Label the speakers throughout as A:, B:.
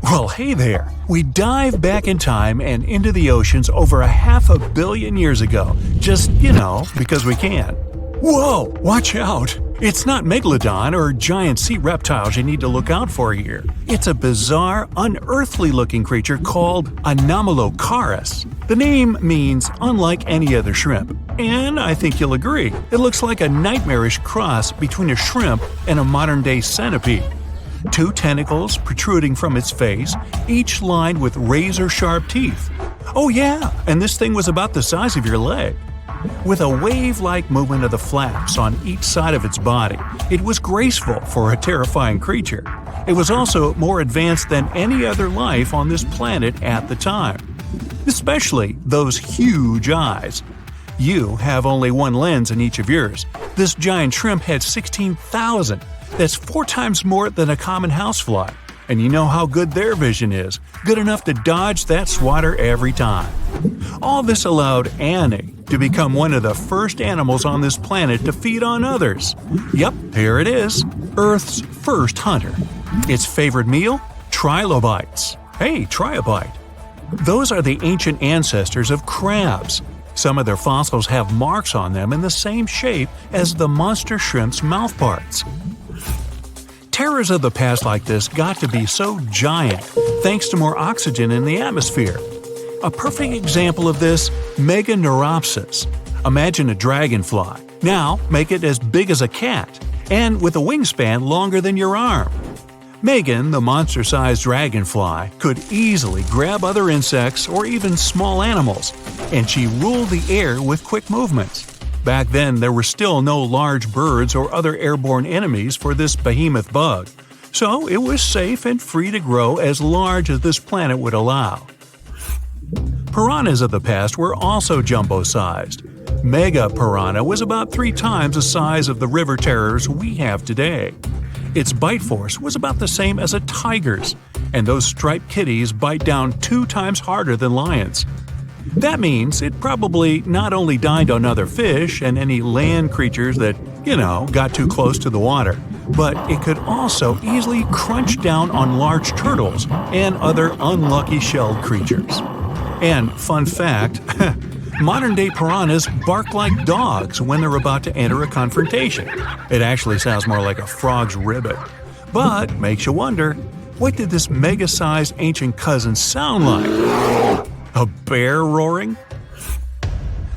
A: Well, hey there! We dive back in time and into the oceans over 500 million years ago, just, because we can. Whoa! Watch out! It's not Megalodon or giant sea reptiles you need to look out for here. It's a bizarre, unearthly-looking creature called Anomalocaris. The name means unlike any other shrimp, and I think you'll agree, it looks like a nightmarish cross between a shrimp and a modern-day centipede. 2 tentacles protruding from its face, each lined with razor-sharp teeth. Oh yeah, and this thing was about the size of your leg. With a wave-like movement of the flaps on each side of its body, it was graceful for a terrifying creature. It was also more advanced than any other life on this planet at the time. Especially those huge eyes. You have only one lens in each of yours. This giant shrimp had 16,000. That's 4 times more than a common housefly. And you know how good their vision is. Good enough to dodge that swatter every time. All this allowed Annie to become one of the first animals on this planet to feed on others. Yep, here it is. Earth's first hunter. Its favorite meal? Trilobites. Hey, try a bite. Those are the ancient ancestors of crabs. Some of their fossils have marks on them in the same shape as the monster shrimp's mouthparts. Terrors of the past like this got to be so giant thanks to more oxygen in the atmosphere. A perfect example of this, Meganeuropsis. Imagine a dragonfly. Now make it as big as a cat, and with a wingspan longer than your arm. Megan, the monster-sized dragonfly, could easily grab other insects or even small animals, and she ruled the air with quick movements. Back then, there were still no large birds or other airborne enemies for this behemoth bug, so it was safe and free to grow as large as this planet would allow. Piranhas of the past were also jumbo-sized. Mega piranha was about 3 times the size of the river terrors we have today. Its bite force was about the same as a tiger's, and those striped kitties bite down 2 times harder than lions. That means it probably not only dined on other fish and any land creatures that, got too close to the water, but it could also easily crunch down on large turtles and other unlucky shelled creatures. And fun fact, modern-day piranhas bark like dogs when they're about to enter a confrontation. It actually sounds more like a frog's ribbit. But makes you wonder, what did this mega-sized ancient cousin sound like? A bear roaring?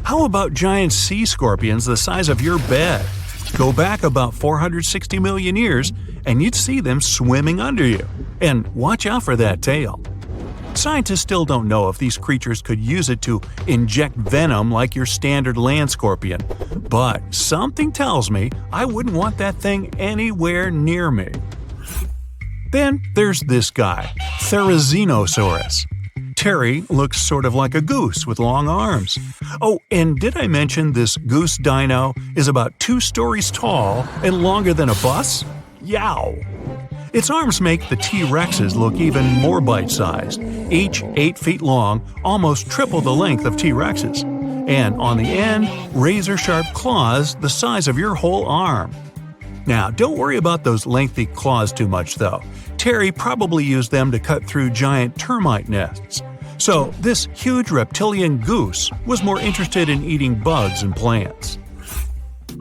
A: How about giant sea scorpions the size of your bed? Go back about 460 million years, and you'd see them swimming under you. And watch out for that tail. Scientists still don't know if these creatures could use it to inject venom like your standard land scorpion, but something tells me I wouldn't want that thing anywhere near me. Then there's this guy, Therizinosaurus. Terry looks sort of like a goose with long arms. Oh, and did I mention this goose dino is about 2 stories tall and longer than a bus? Yow! Its arms make the T-Rexes look even more bite-sized, each 8 feet long, almost triple the length of T-Rexes. And on the end, razor-sharp claws the size of your whole arm. Now, don't worry about those lengthy claws too much, though. Terry probably used them to cut through giant termite nests. So, this huge reptilian goose was more interested in eating bugs and plants.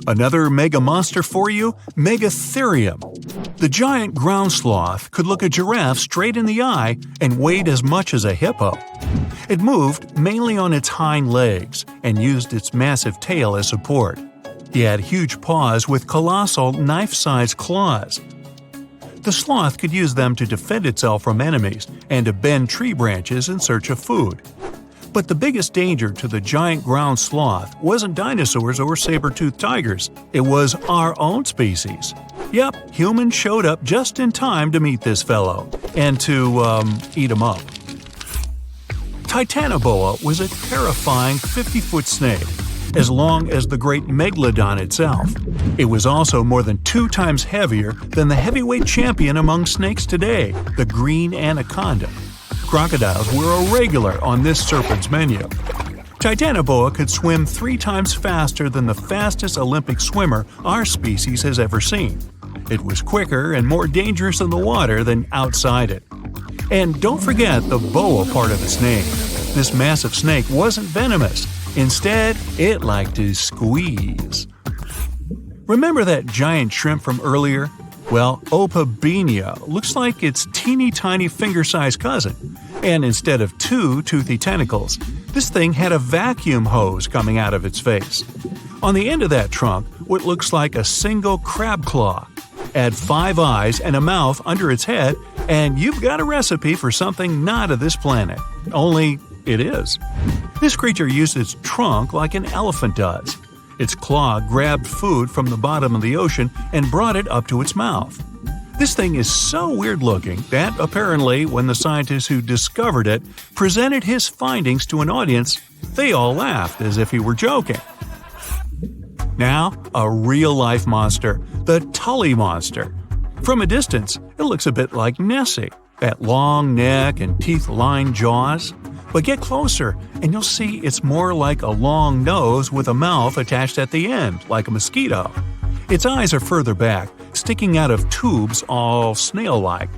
A: Another mega monster for you, Megatherium. The giant ground sloth could look a giraffe straight in the eye and weighed as much as a hippo. It moved mainly on its hind legs and used its massive tail as support. He had huge paws with colossal knife-sized claws. The sloth could use them to defend itself from enemies and to bend tree branches in search of food. But the biggest danger to the giant ground sloth wasn't dinosaurs or saber-toothed tigers. It was our own species. Yep, humans showed up just in time to meet this fellow and to, eat him up. Titanoboa was a terrifying 50-foot snake, as long as the great Megalodon itself. It was also more than 2 times heavier than the heavyweight champion among snakes today, the green anaconda. Crocodiles were a regular on this serpent's menu. Titanoboa could swim 3 times faster than the fastest Olympic swimmer our species has ever seen. It was quicker and more dangerous in the water than outside it. And don't forget the boa part of its name. This massive snake wasn't venomous. Instead, it liked to squeeze. Remember that giant shrimp from earlier? Well, Opabinia looks like its teeny tiny finger-sized cousin. And instead of two toothy tentacles, this thing had a vacuum hose coming out of its face. On the end of that trunk, what looks like a single crab claw. Add 5 eyes and a mouth under its head, and you've got a recipe for something not of this planet. Only it is. This creature used its trunk like an elephant does. Its claw grabbed food from the bottom of the ocean and brought it up to its mouth. This thing is so weird-looking that, apparently, when the scientists who discovered it presented his findings to an audience, they all laughed as if he were joking. Now, a real-life monster, the Tully monster. From a distance, it looks a bit like Nessie, that long neck and teeth-lined jaws. But get closer, and you'll see it's more like a long nose with a mouth attached at the end, like a mosquito. Its eyes are further back, sticking out of tubes all snail-like.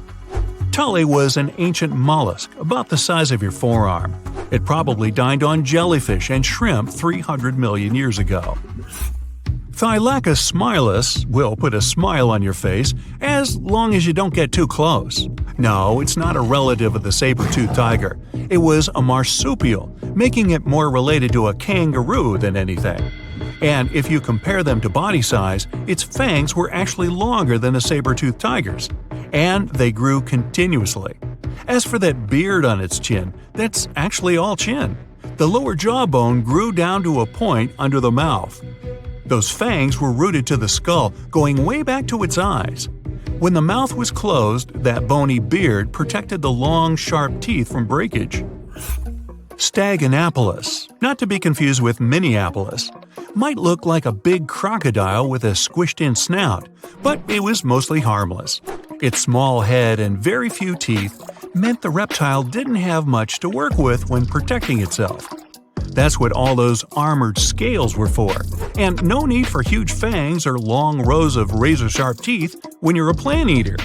A: Tully was an ancient mollusk, about the size of your forearm. It probably dined on jellyfish and shrimp 300 million years ago. Thylacus smilus will put a smile on your face as long as you don't get too close. No, it's not a relative of the saber-toothed tiger. It was a marsupial, making it more related to a kangaroo than anything. And if you compare them to body size, its fangs were actually longer than a saber-toothed tiger's. And they grew continuously. As for that beard on its chin, that's actually all chin. The lower jawbone grew down to a point under the mouth. Those fangs were rooted to the skull, going way back to its eyes. When the mouth was closed, that bony beard protected the long, sharp teeth from breakage. Staganapolis, not to be confused with Minneapolis, might look like a big crocodile with a squished-in snout, but it was mostly harmless. Its small head and very few teeth meant the reptile didn't have much to work with when protecting itself. That's what all those armored scales were for, and no need for huge fangs or long rows of razor-sharp teeth when you're a plant eater.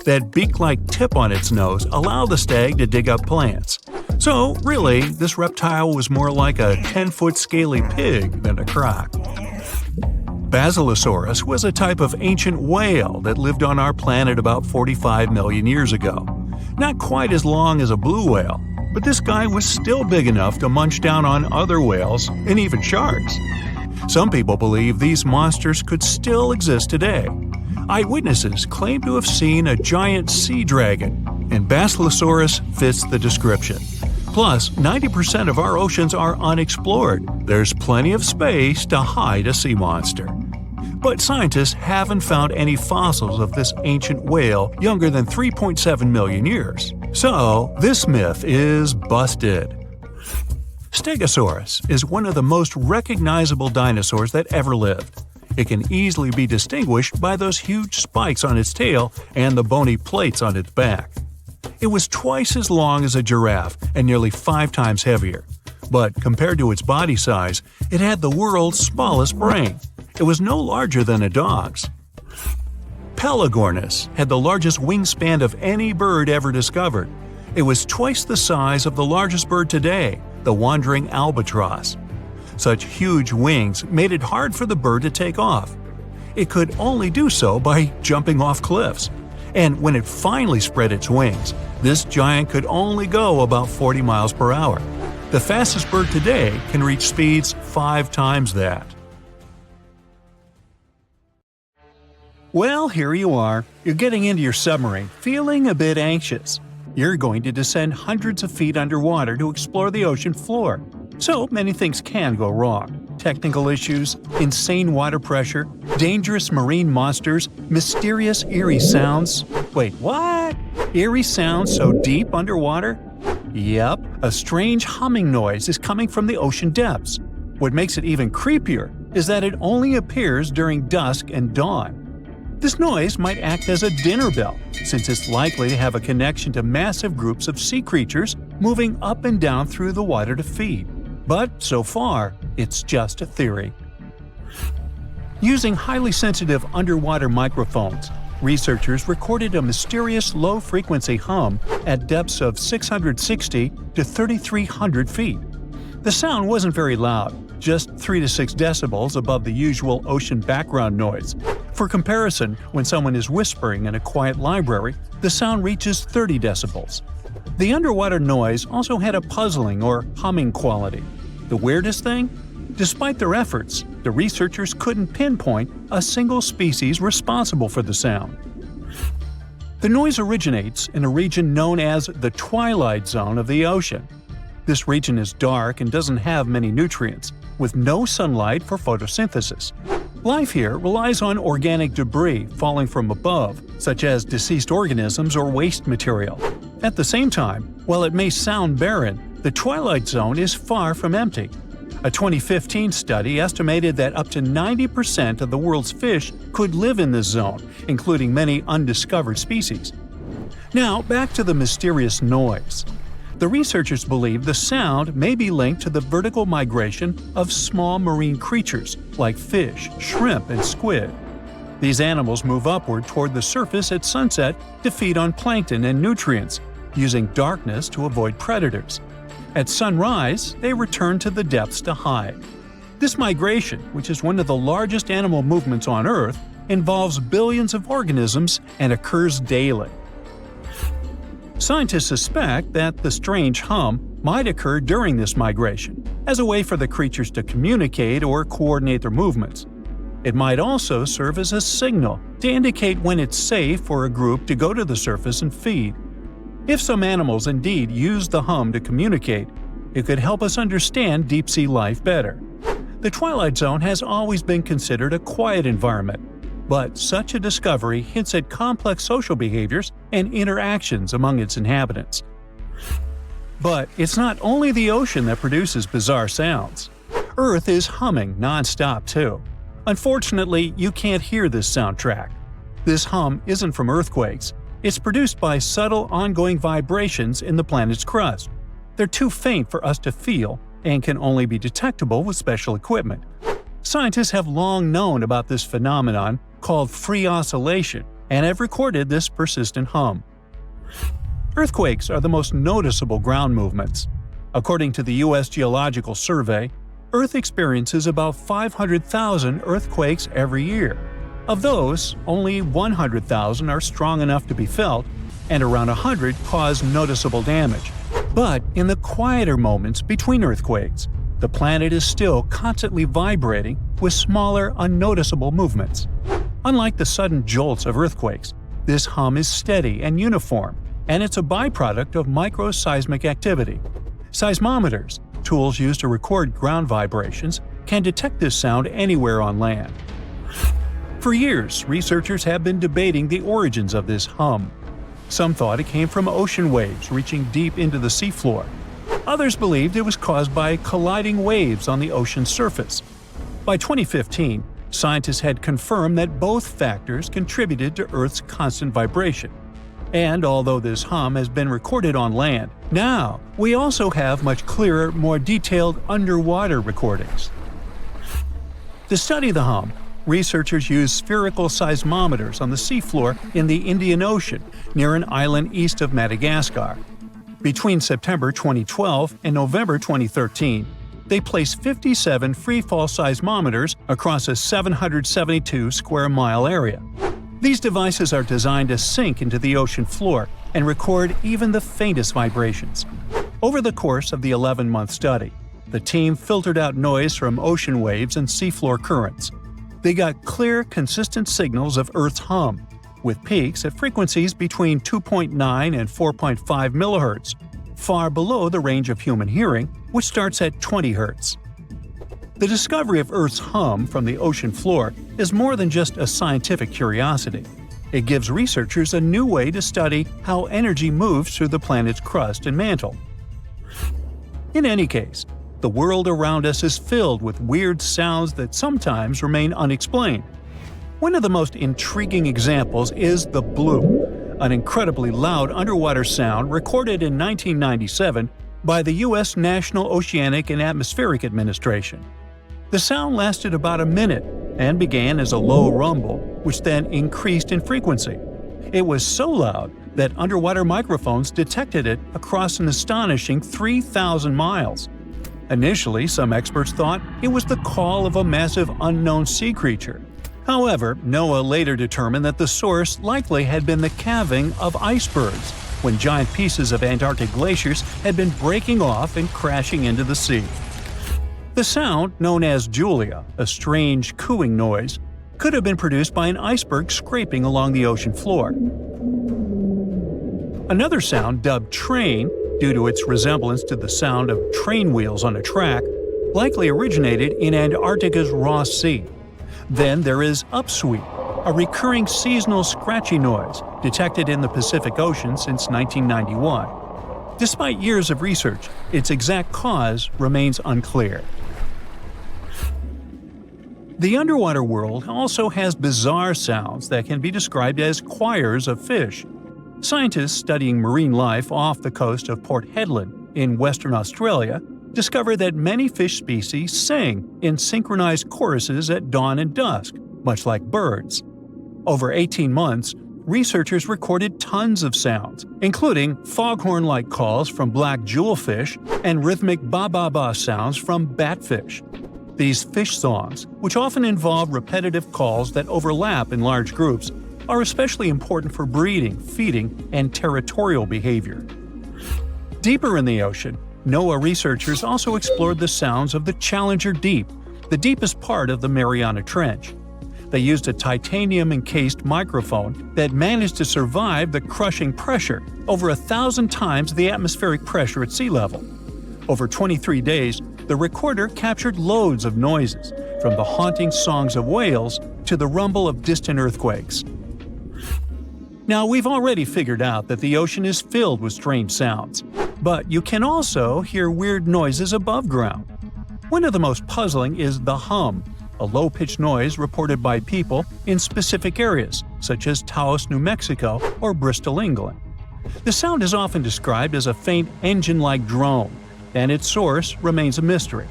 A: That beak-like tip on its nose allowed the stag to dig up plants. So, really, this reptile was more like a 10-foot scaly pig than a croc. Basilosaurus was a type of ancient whale that lived on our planet about 45 million years ago. Not quite as long as a blue whale, but this guy was still big enough to munch down on other whales and even sharks. Some people believe these monsters could still exist today. Eyewitnesses claim to have seen a giant sea dragon, and Basilosaurus fits the description. Plus, 90% of our oceans are unexplored. There's plenty of space to hide a sea monster. But scientists haven't found any fossils of this ancient whale younger than 3.7 million years. So, this myth is busted. Stegosaurus is one of the most recognizable dinosaurs that ever lived. It can easily be distinguished by those huge spikes on its tail and the bony plates on its back. It was twice as long as a giraffe and nearly 5 times heavier. But compared to its body size, it had the world's smallest brain. It was no larger than a dog's. Pelagornis had the largest wingspan of any bird ever discovered. It was twice the size of the largest bird today, the wandering albatross. Such huge wings made it hard for the bird to take off. It could only do so by jumping off cliffs. And when it finally spread its wings, this giant could only go about 40 miles per hour. The fastest bird today can reach speeds 5 times that. Well, here you are. You're getting into your submarine, feeling a bit anxious. You're going to descend hundreds of feet underwater to explore the ocean floor. So many things can go wrong. Technical issues, insane water pressure, dangerous marine monsters, mysterious eerie sounds. Wait, what? Eerie sounds so deep underwater? Yep, a strange humming noise is coming from the ocean depths. What makes it even creepier is that it only appears during dusk and dawn. This noise might act as a dinner bell, since it's likely to have a connection to massive groups of sea creatures moving up and down through the water to feed. But so far, it's just a theory. Using highly sensitive underwater microphones, researchers recorded a mysterious low-frequency hum at depths of 660 to 3,300 feet. The sound wasn't very loud, just 3 to 6 decibels above the usual ocean background noise. For comparison, when someone is whispering in a quiet library, the sound reaches 30 decibels. The underwater noise also had a puzzling or humming quality. The weirdest thing? Despite their efforts, the researchers couldn't pinpoint a single species responsible for the sound. The noise originates in a region known as the Twilight zone of the ocean. This region is dark and doesn't have many nutrients, with no sunlight for photosynthesis. Life here relies on organic debris falling from above, such as deceased organisms or waste material. At the same time, while it may sound barren, the Twilight zone is far from empty. A 2015 study estimated that up to 90% of the world's fish could live in this zone, including many undiscovered species. Now, back to the mysterious noise. The researchers believe the sound may be linked to the vertical migration of small marine creatures like fish, shrimp, and squid. These animals move upward toward the surface at sunset to feed on plankton and nutrients, using darkness to avoid predators. At sunrise, they return to the depths to hide. This migration, which is one of the largest animal movements on Earth, involves billions of organisms and occurs daily. Scientists suspect that the strange hum might occur during this migration, as a way for the creatures to communicate or coordinate their movements. It might also serve as a signal to indicate when it's safe for a group to go to the surface and feed. If some animals indeed use the hum to communicate, it could help us understand deep-sea life better. The Twilight Zone has always been considered a quiet environment, but such a discovery hints at complex social behaviors and interactions among its inhabitants. But it's not only the ocean that produces bizarre sounds. Earth is humming non-stop too. Unfortunately, you can't hear this soundtrack. This hum isn't from earthquakes. It's produced by subtle ongoing vibrations in the planet's crust. They're too faint for us to feel and can only be detectable with special equipment. Scientists have long known about this phenomenon called free oscillation and have recorded this persistent hum. Earthquakes are the most noticeable ground movements. According to the U.S. Geological Survey, Earth experiences about 500,000 earthquakes every year. Of those, only 100,000 are strong enough to be felt, and around 100 cause noticeable damage. But in the quieter moments between earthquakes, the planet is still constantly vibrating with smaller, unnoticeable movements. Unlike the sudden jolts of earthquakes, this hum is steady and uniform, and it's a byproduct of microseismic activity. Seismometers, tools used to record ground vibrations, can detect this sound anywhere on land. For years, researchers have been debating the origins of this hum. Some thought it came from ocean waves reaching deep into the seafloor. Others believed it was caused by colliding waves on the ocean's surface. By 2015, scientists had confirmed that both factors contributed to Earth's constant vibration. And although this hum has been recorded on land, now we also have much clearer, more detailed underwater recordings. To study the hum, researchers used spherical seismometers on the seafloor in the Indian Ocean near an island east of Madagascar. Between September 2012 and November 2013, they placed 57 freefall seismometers across a 772 square mile area. These devices are designed to sink into the ocean floor and record even the faintest vibrations. Over the course of the 11-month study, the team filtered out noise from ocean waves and seafloor currents. They got clear, consistent signals of Earth's hum, with peaks at frequencies between 2.9 and 4.5 MHz, far below the range of human hearing, which starts at 20 Hz. The discovery of Earth's hum from the ocean floor is more than just a scientific curiosity. It gives researchers a new way to study how energy moves through the planet's crust and mantle. In any case, the world around us is filled with weird sounds that sometimes remain unexplained. One of the most intriguing examples is the bloop, an incredibly loud underwater sound recorded in 1997 by the U.S. National Oceanic and Atmospheric Administration. The sound lasted about a minute and began as a low rumble, which then increased in frequency. It was so loud that underwater microphones detected it across an astonishing 3,000 miles. Initially, some experts thought it was the call of a massive unknown sea creature. However, NOAA later determined that the source likely had been the calving of icebergs, when giant pieces of Antarctic glaciers had been breaking off and crashing into the sea. The sound, known as Julia, a strange cooing noise, could have been produced by an iceberg scraping along the ocean floor. Another sound, dubbed train, due to its resemblance to the sound of train wheels on a track, likely originated in Antarctica's Ross Sea. Then there is upsweep, a recurring seasonal scratchy noise detected in the Pacific Ocean since 1991. Despite years of research, its exact cause remains unclear. The underwater world also has bizarre sounds that can be described as choirs of fish. Scientists studying marine life off the coast of Port Hedland in Western Australia discovered that many fish species sing in synchronized choruses at dawn and dusk, much like birds. Over 18 months, researchers recorded tons of sounds, including foghorn-like calls from black jewelfish and rhythmic ba-ba-ba sounds from batfish. These fish songs, which often involve repetitive calls that overlap in large groups, are especially important for breeding, feeding, and territorial behavior. Deeper in the ocean, NOAA researchers also explored the sounds of the Challenger Deep, the deepest part of the Mariana Trench. They used a titanium-encased microphone that managed to survive the crushing pressure, over 1,000 times the atmospheric pressure at sea level. Over 23 days, the recorder captured loads of noises, from the haunting songs of whales to the rumble of distant earthquakes. Now, we've already figured out that the ocean is filled with strange sounds, but you can also hear weird noises above ground. One of the most puzzling is the hum, a low-pitched noise reported by people in specific areas, such as Taos, New Mexico, or Bristol, England. The sound is often described as a faint engine-like drone, and its source remains a mystery.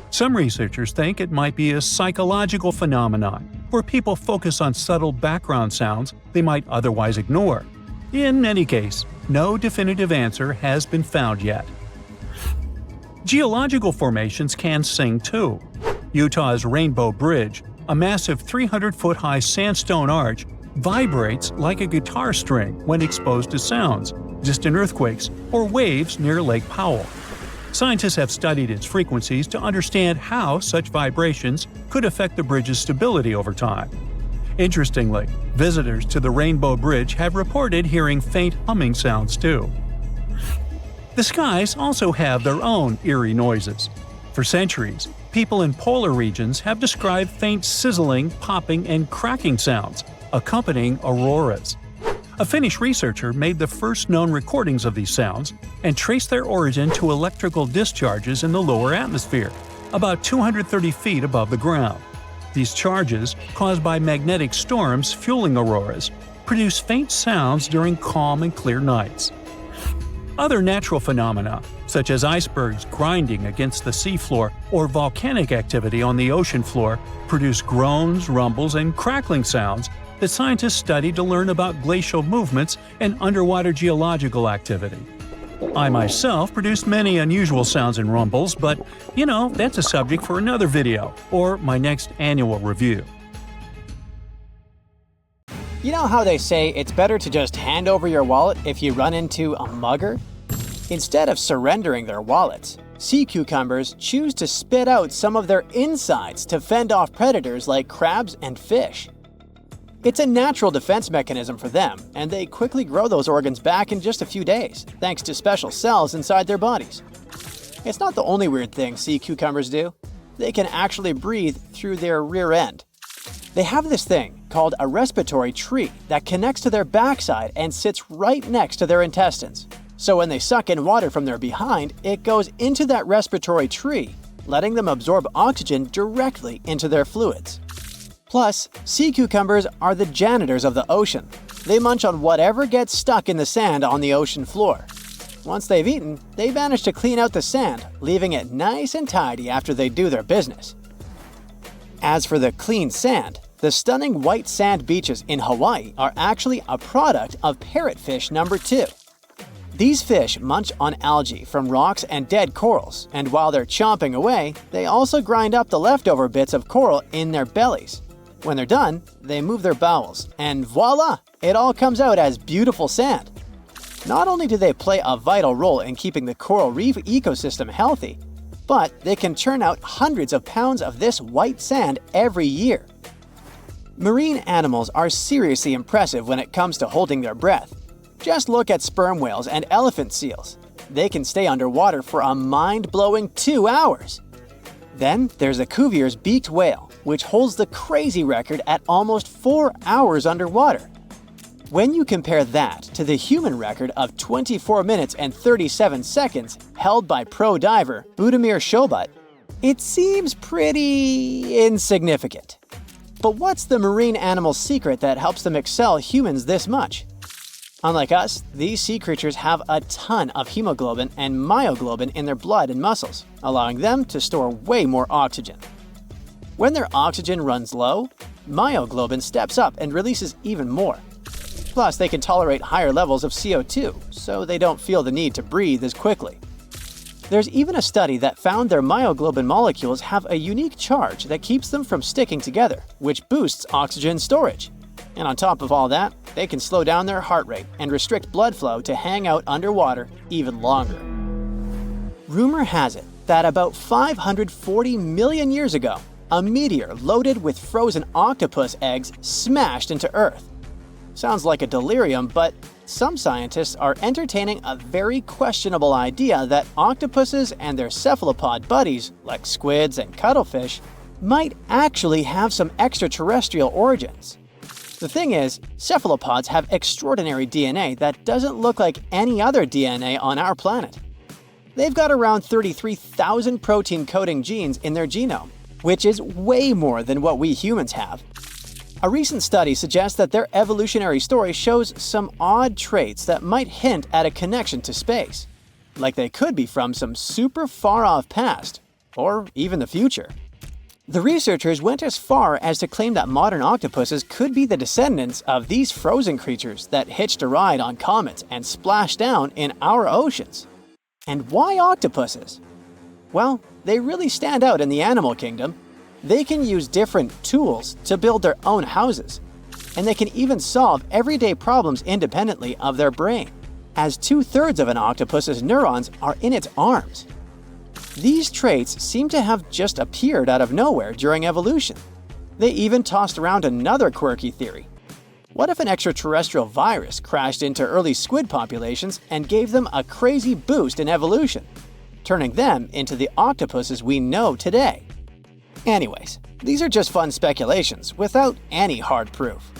A: Some researchers think it might be a psychological phenomenon, where people focus on subtle background sounds they might otherwise ignore. In any case, no definitive answer has been found yet. Geological formations can sing too. Utah's Rainbow Bridge, a massive 300-foot-high sandstone arch, vibrates like a guitar string when exposed to sounds, distant earthquakes, or waves near Lake Powell. Scientists have studied its frequencies to understand how such vibrations could affect the bridge's stability over time. Interestingly, visitors to the Rainbow Bridge have reported hearing faint humming sounds too. The skies also have their own eerie noises. For centuries, people in polar regions have described faint sizzling, popping, and cracking sounds, accompanying auroras. A Finnish researcher made the first known recordings of these sounds and traced their origin to electrical discharges in the lower atmosphere, about 230 feet above the ground. These charges, caused by magnetic storms fueling auroras, produce faint sounds during calm and clear nights. Other natural phenomena, such as icebergs grinding against the seafloor or volcanic activity on the ocean floor, produce groans, rumbles, and crackling sounds that scientists study to learn about glacial movements and underwater geological activity. I myself produced many unusual sounds and rumbles, but, that's a subject for another video, or my next annual review.
B: You know how they say it's better to just hand over your wallet if you run into a mugger? Instead of surrendering their wallets, sea cucumbers choose to spit out some of their insides to fend off predators like crabs and fish. It's a natural defense mechanism for them, and they quickly grow those organs back in just a few days, thanks to special cells inside their bodies. It's not the only weird thing sea cucumbers do. They can actually breathe through their rear end. They have this thing called a respiratory tree that connects to their backside and sits right next to their intestines. So when they suck in water from their behind, it goes into that respiratory tree, letting them absorb oxygen directly into their fluids. Plus, sea cucumbers are the janitors of the ocean. They munch on whatever gets stuck in the sand on the ocean floor. Once they've eaten, they manage to clean out the sand, leaving it nice and tidy after they do their business. As for the clean sand, The stunning white sand beaches in Hawaii are actually a product of parrotfish number 2. These fish munch on algae from rocks and dead corals, and while they're chomping away, they also grind up the leftover bits of coral in their bellies. When they're done, they move their bowels, and voila! It all comes out as beautiful sand. Not only do they play a vital role in keeping the coral reef ecosystem healthy, but they can churn out hundreds of pounds of this white sand every year. Marine animals are seriously impressive when it comes to holding their breath. Just look at sperm whales and elephant seals. They can stay underwater for a mind-blowing 2 hours. Then there's a Cuvier's beaked whale, which holds the crazy record at almost 4 hours underwater. When you compare that to the human record of 24 minutes and 37 seconds held by pro diver Budimir Shobut, it seems pretty insignificant. But what's the marine animal's secret that helps them excel humans this much? Unlike us, these sea creatures have a ton of hemoglobin and myoglobin in their blood and muscles, allowing them to store way more oxygen. When their oxygen runs low, myoglobin steps up and releases even more. Plus, they can tolerate higher levels of CO2, so they don't feel the need to breathe as quickly. There's even a study that found their myoglobin molecules have a unique charge that keeps them from sticking together, which boosts oxygen storage. And on top of all that, they can slow down their heart rate and restrict blood flow to hang out underwater even longer. Rumor has it that about 540 million years ago, a meteor loaded with frozen octopus eggs smashed into Earth. Sounds like a delirium, but some scientists are entertaining a very questionable idea that octopuses and their cephalopod buddies, like squids and cuttlefish, might actually have some extraterrestrial origins. The thing is, cephalopods have extraordinary DNA that doesn't look like any other DNA on our planet. They've got around 33,000 protein-coding genes in their genome, which is way more than what we humans have. A recent study suggests that their evolutionary story shows some odd traits that might hint at a connection to space, like they could be from some super far-off past, or even the future. The researchers went as far as to claim that modern octopuses could be the descendants of these frozen creatures that hitched a ride on comets and splashed down in our oceans. And why octopuses? Well, they really stand out in the animal kingdom. They can use different tools to build their own houses, and they can even solve everyday problems independently of their brain, as 2/3 of an octopus's neurons are in its arms. These traits seem to have just appeared out of nowhere during evolution. They even tossed around another quirky theory. What if an extraterrestrial virus crashed into early squid populations and gave them a crazy boost in evolution, turning them into the octopuses we know today? Anyways, these are just fun speculations without any hard proof.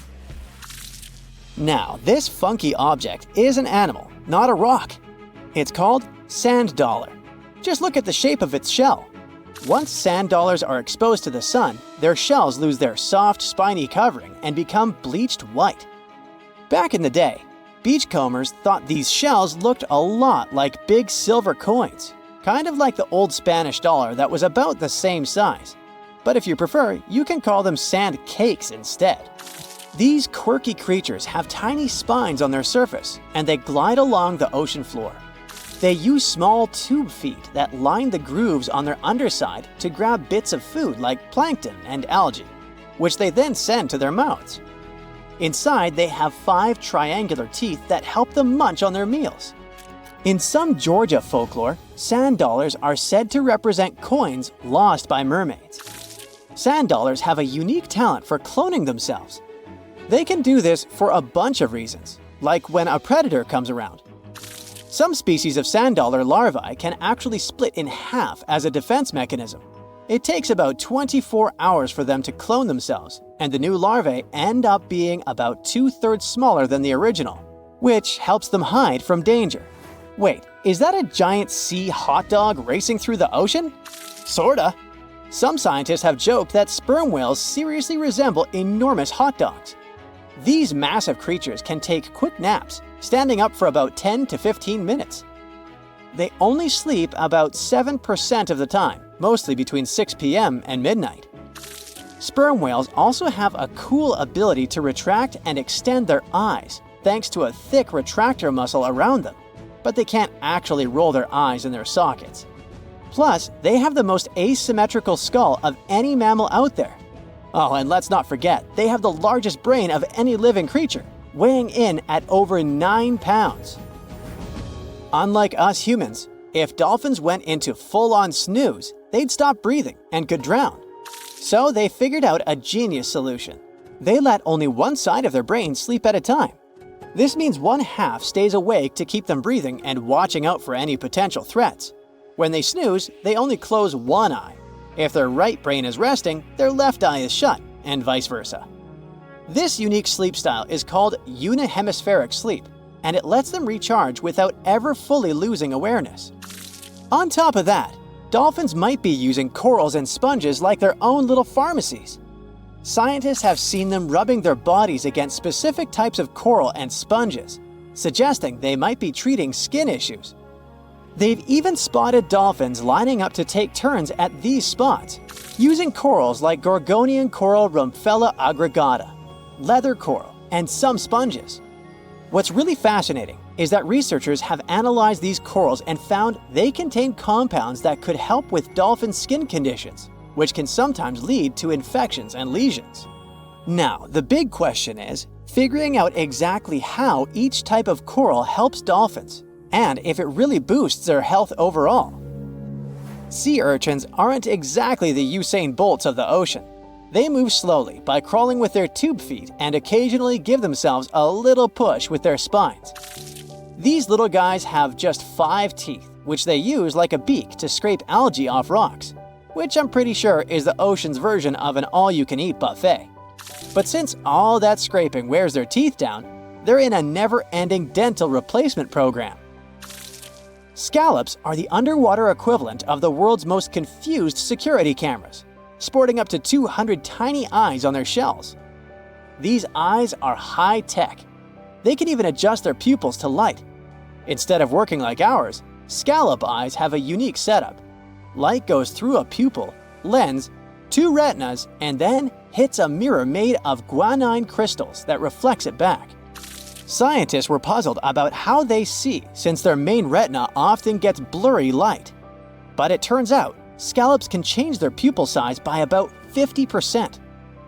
B: Now, this funky object is an animal, not a rock. It's called sand dollar. Just look at the shape of its shell. Once sand dollars are exposed to the sun, their shells lose their soft, spiny covering and become bleached white. Back in the day, beachcombers thought these shells looked a lot like big silver coins, kind of like the old Spanish dollar that was about the same size. But if you prefer, you can call them sand cakes instead. These quirky creatures have tiny spines on their surface, and they glide along the ocean floor. They use small tube feet that line the grooves on their underside to grab bits of food like plankton and algae, which they then send to their mouths. Inside, they have 5 triangular teeth that help them munch on their meals. In some Georgia folklore, sand dollars are said to represent coins lost by mermaids. Sand dollars have a unique talent for cloning themselves. They can do this for a bunch of reasons, like when a predator comes around. Some species of sand dollar larvae can actually split in half as a defense mechanism. It takes about 24 hours for them to clone themselves, and the new larvae end up being about 2/3 smaller than the original, which helps them hide from danger. Wait, is that a giant sea hot dog racing through the ocean? Sorta. Some scientists have joked that sperm whales seriously resemble enormous hot dogs. These massive creatures can take quick naps, standing up for about 10 to 15 minutes. They only sleep about 7% of the time, mostly between 6 p.m. and midnight. Sperm whales also have a cool ability to retract and extend their eyes, thanks to a thick retractor muscle around them, but they can't actually roll their eyes in their sockets. Plus, they have the most asymmetrical skull of any mammal out there. Oh, and let's not forget, they have the largest brain of any living creature, weighing in at over 9 pounds. Unlike us humans, if dolphins went into full-on snooze, they'd stop breathing and could drown. So they figured out a genius solution. They let only one side of their brain sleep at a time. This means one half stays awake to keep them breathing and watching out for any potential threats. When they snooze, they only close one eye. If their right brain is resting, their left eye is shut, and vice versa. This unique sleep style is called unihemispheric sleep, and it lets them recharge without ever fully losing awareness. On top of that, dolphins might be using corals and sponges like their own little pharmacies. Scientists have seen them rubbing their bodies against specific types of coral and sponges, suggesting they might be treating skin issues. They've even spotted dolphins lining up to take turns at these spots, using corals like Gorgonian coral Rumphella aggregata, leather coral, and some sponges. What's really fascinating is that researchers have analyzed these corals and found they contain compounds that could help with dolphin skin conditions, which can sometimes lead to infections and lesions. Now, the big question is figuring out exactly how each type of coral helps dolphins, and if it really boosts their health overall. Sea urchins aren't exactly the Usain Bolts of the ocean. They move slowly by crawling with their tube feet and occasionally give themselves a little push with their spines. These little guys have just 5 teeth, which they use like a beak to scrape algae off rocks, which I'm pretty sure is the ocean's version of an all-you-can-eat buffet. But since all that scraping wears their teeth down, they're in a never-ending dental replacement program. Scallops are the underwater equivalent of the world's most confused security cameras, sporting up to 200 tiny eyes on their shells. These eyes are high-tech. They can even adjust their pupils to light. Instead of working like ours, scallop eyes have a unique setup. Light goes through a pupil, lens, 2 retinas, and then hits a mirror made of guanine crystals that reflects it back. Scientists were puzzled about how they see since their main retina often gets blurry light. But it turns out, scallops can change their pupil size by about 50%.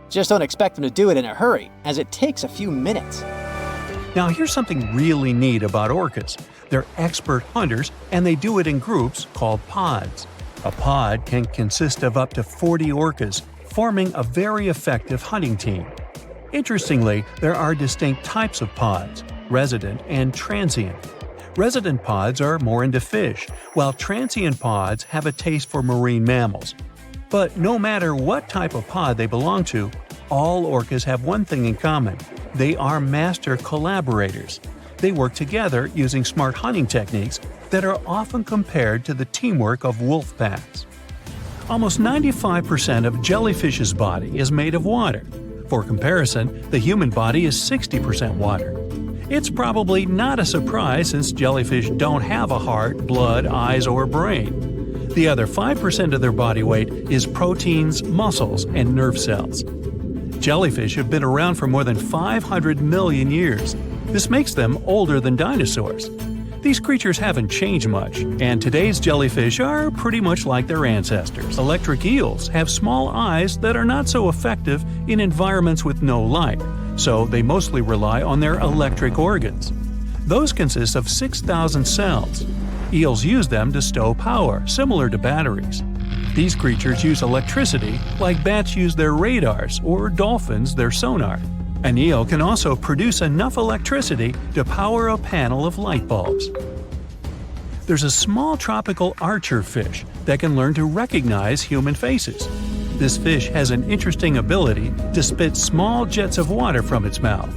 B: Just don't expect them to do it in a hurry, as it takes a few minutes.
A: Now here's something really neat about orcas. They're expert hunters, and they do it in groups called pods. A pod can consist of up to 40 orcas, forming a very effective hunting team. Interestingly, there are distinct types of pods: resident and transient. Resident pods are more into fish, while transient pods have a taste for marine mammals. But no matter what type of pod they belong to, all orcas have one thing in common: they are master collaborators. They work together using smart hunting techniques that are often compared to the teamwork of wolf packs. Almost 95% of jellyfish's body is made of water. For comparison, the human body is 60% water. It's probably not a surprise since jellyfish don't have a heart, blood, eyes, or brain. The other 5% of their body weight is proteins, muscles, and nerve cells. Jellyfish have been around for more than 500 million years. This makes them older than dinosaurs. These creatures haven't changed much, and today's jellyfish are pretty much like their ancestors. Electric eels have small eyes that are not so effective in environments with no light, so they mostly rely on their electric organs. Those consist of 6,000 cells. Eels use them to stow power, similar to batteries. These creatures use electricity like bats use their radars or dolphins their sonar. An eel can also produce enough electricity to power a panel of light bulbs. There's a small tropical archer fish that can learn to recognize human faces. This fish has an interesting ability to spit small jets of water from its mouth.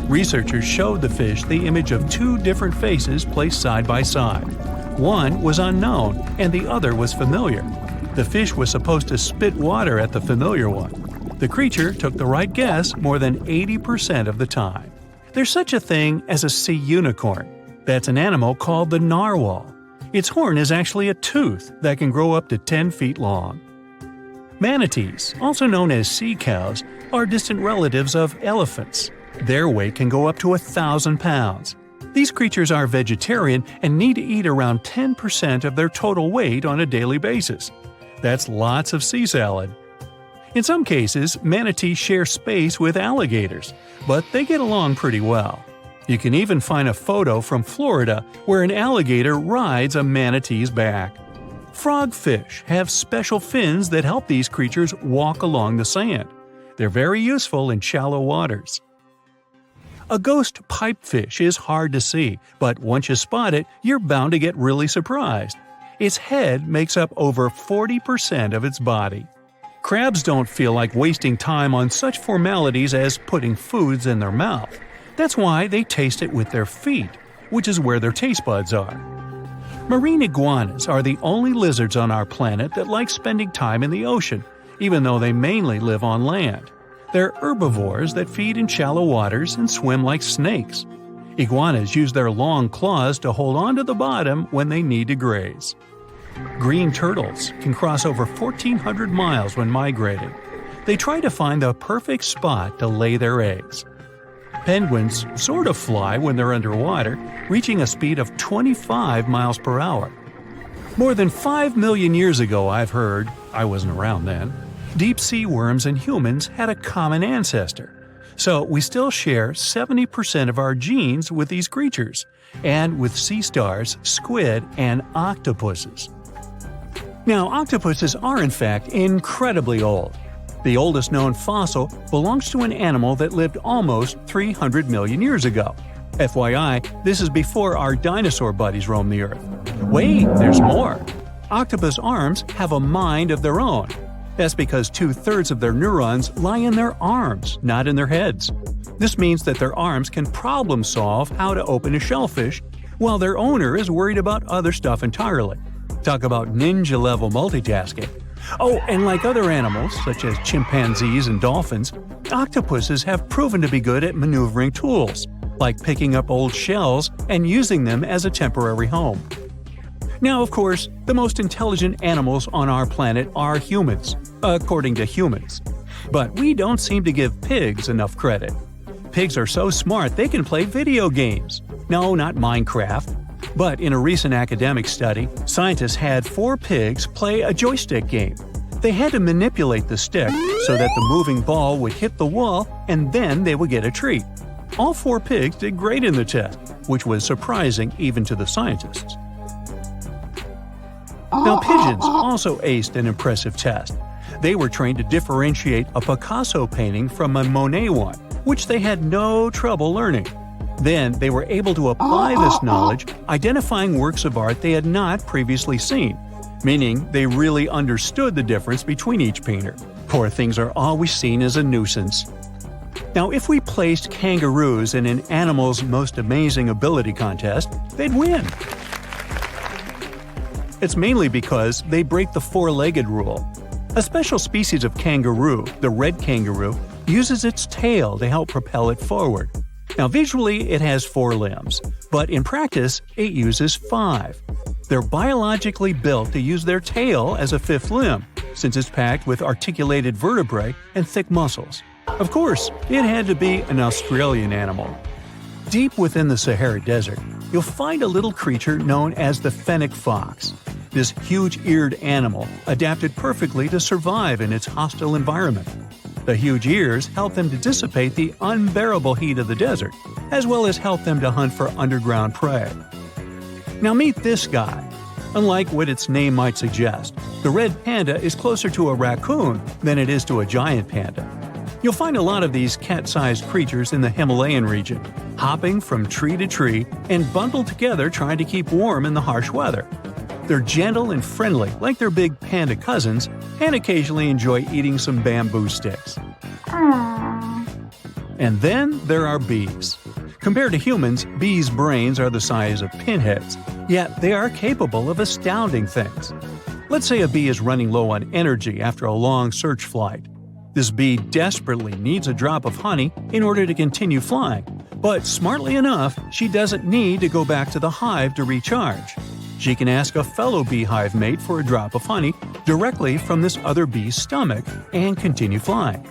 A: Researchers showed the fish the image of 2 different faces placed side by side. One was unknown and the other was familiar. The fish was supposed to spit water at the familiar one. The creature took the right guess more than 80% of the time. There's such a thing as a sea unicorn. That's an animal called the narwhal. Its horn is actually a tooth that can grow up to 10 feet long. Manatees, also known as sea cows, are distant relatives of elephants. Their weight can go up to 1,000 pounds. These creatures are vegetarian and need to eat around 10% of their total weight on a daily basis. That's lots of sea salad. In some cases, manatees share space with alligators, but they get along pretty well. You can even find a photo from Florida where an alligator rides a manatee's back. Frogfish have special fins that help these creatures walk along the sand. They're very useful in shallow waters. A ghost pipefish is hard to see, but once you spot it, you're bound to get really surprised. Its head makes up over 40% of its body. Crabs don't feel like wasting time on such formalities as putting foods in their mouth. That's why they taste it with their feet, which is where their taste buds are. Marine iguanas are the only lizards on our planet that like spending time in the ocean, even though they mainly live on land. They're herbivores that feed in shallow waters and swim like snakes. Iguanas use their long claws to hold onto the bottom when they need to graze. Green turtles can cross over 1,400 miles when migrating. They try to find the perfect spot to lay their eggs. Penguins sort of fly when they're underwater, reaching a speed of 25 miles per hour. More than 5 million years ago, I've heard, I wasn't around then, deep-sea worms and humans had a common ancestor. So we still share 70% of our genes with these creatures, and with sea stars, squid, and octopuses. Now, octopuses are in fact incredibly old. The oldest known fossil belongs to an animal that lived almost 300 million years ago. FYI, this is before our dinosaur buddies roamed the Earth. Wait, there's more! Octopus arms have a mind of their own. That's because 2/3 of their neurons lie in their arms, not in their heads. This means that their arms can problem solve how to open a shellfish, while their owner is worried about other stuff entirely. Talk about ninja-level multitasking. Oh, and like other animals, such as chimpanzees and dolphins, octopuses have proven to be good at maneuvering tools, like picking up old shells and using them as a temporary home. Now, of course, the most intelligent animals on our planet are humans, according to humans. But we don't seem to give pigs enough credit. Pigs are so smart they can play video games. No, not Minecraft. But in a recent academic study, scientists had 4 pigs play a joystick game. They had to manipulate the stick so that the moving ball would hit the wall and then they would get a treat. All 4 pigs did great in the test, which was surprising even to the scientists. Now, pigeons also aced an impressive test. They were trained to differentiate a Picasso painting from a Monet one, which they had no trouble learning. Then they were able to apply this knowledge, identifying works of art they had not previously seen, meaning they really understood the difference between each painter. Poor things are always seen as a nuisance. Now, if we placed kangaroos in an Animal's Most Amazing Ability contest, they'd win. It's mainly because they break the four-legged rule. A special species of kangaroo, the red kangaroo, uses its tail to help propel it forward. Now, visually, it has 4 limbs, but in practice, it uses 5. They're biologically built to use their tail as a 5th limb, since it's packed with articulated vertebrae and thick muscles. Of course, it had to be an Australian animal. Deep within the Sahara Desert, you'll find a little creature known as the fennec fox. This huge-eared animal adapted perfectly to survive in its hostile environment. The huge ears help them to dissipate the unbearable heat of the desert, as well as help them to hunt for underground prey. Now meet this guy. Unlike what its name might suggest, the red panda is closer to a raccoon than it is to a giant panda. You'll find a lot of these cat-sized creatures in the Himalayan region, hopping from tree to tree and bundled together trying to keep warm in the harsh weather. They're gentle and friendly like their big panda cousins, and occasionally enjoy eating some bamboo sticks. And then there are bees. Compared to humans, bees' brains are the size of pinheads, yet they are capable of astounding things. Let's say a bee is running low on energy after a long search flight. This bee desperately needs a drop of honey in order to continue flying, but smartly enough, she doesn't need to go back to the hive to recharge. She can ask a fellow beehive mate for a drop of honey directly from this other bee's stomach and continue flying.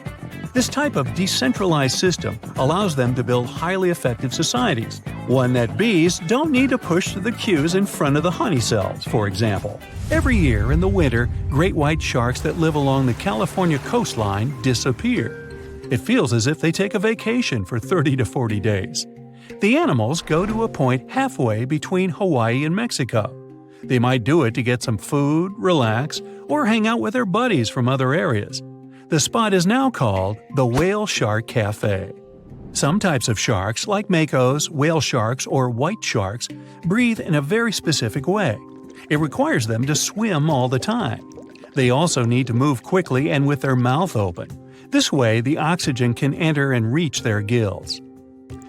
A: This type of decentralized system allows them to build highly effective societies, one that bees don't need to push the queues in front of the honey cells, for example. Every year in the winter, great white sharks that live along the California coastline disappear. It feels as if they take a vacation for 30 to 40 days. The animals go to a point halfway between Hawaii and Mexico. They might do it to get some food, relax, or hang out with their buddies from other areas. The spot is now called the Whale Shark Cafe. Some types of sharks, like makos, whale sharks, or white sharks, breathe in a very specific way. It requires them to swim all the time. They also need to move quickly and with their mouth open. This way, the oxygen can enter and reach their gills.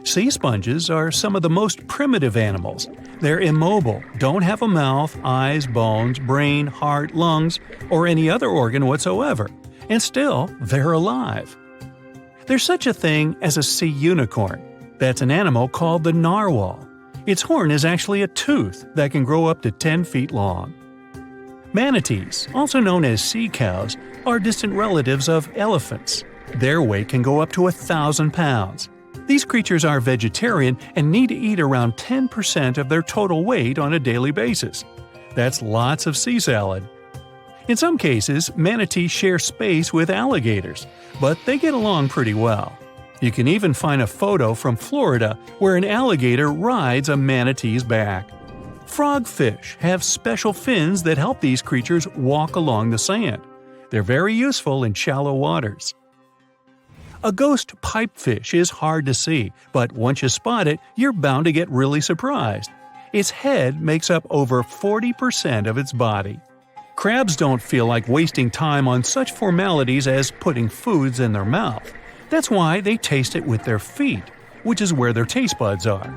A: Sea sponges are some of the most primitive animals. They're immobile, don't have a mouth, eyes, bones, brain, heart, lungs, or any other organ whatsoever. And still, they're alive. There's such a thing as a sea unicorn. That's an animal called the narwhal. Its horn is actually a tooth that can grow up to 10 feet long. Manatees, also known as sea cows, are distant relatives of elephants. Their weight can go up to 1,000 pounds. These creatures are vegetarian and need to eat around 10% of their total weight on a daily basis. That's lots of sea salad. In some cases, manatees share space with alligators, but they get along pretty well. You can even find a photo from Florida where an alligator rides a manatee's back. Frogfish have special fins that help these creatures walk along the sand. They're very useful in shallow waters. A ghost pipefish is hard to see, but once you spot it, you're bound to get really surprised. Its head makes up over 40% of its body. Crabs don't feel like wasting time on such formalities as putting foods in their mouth. That's why they taste it with their feet, which is where their taste buds are.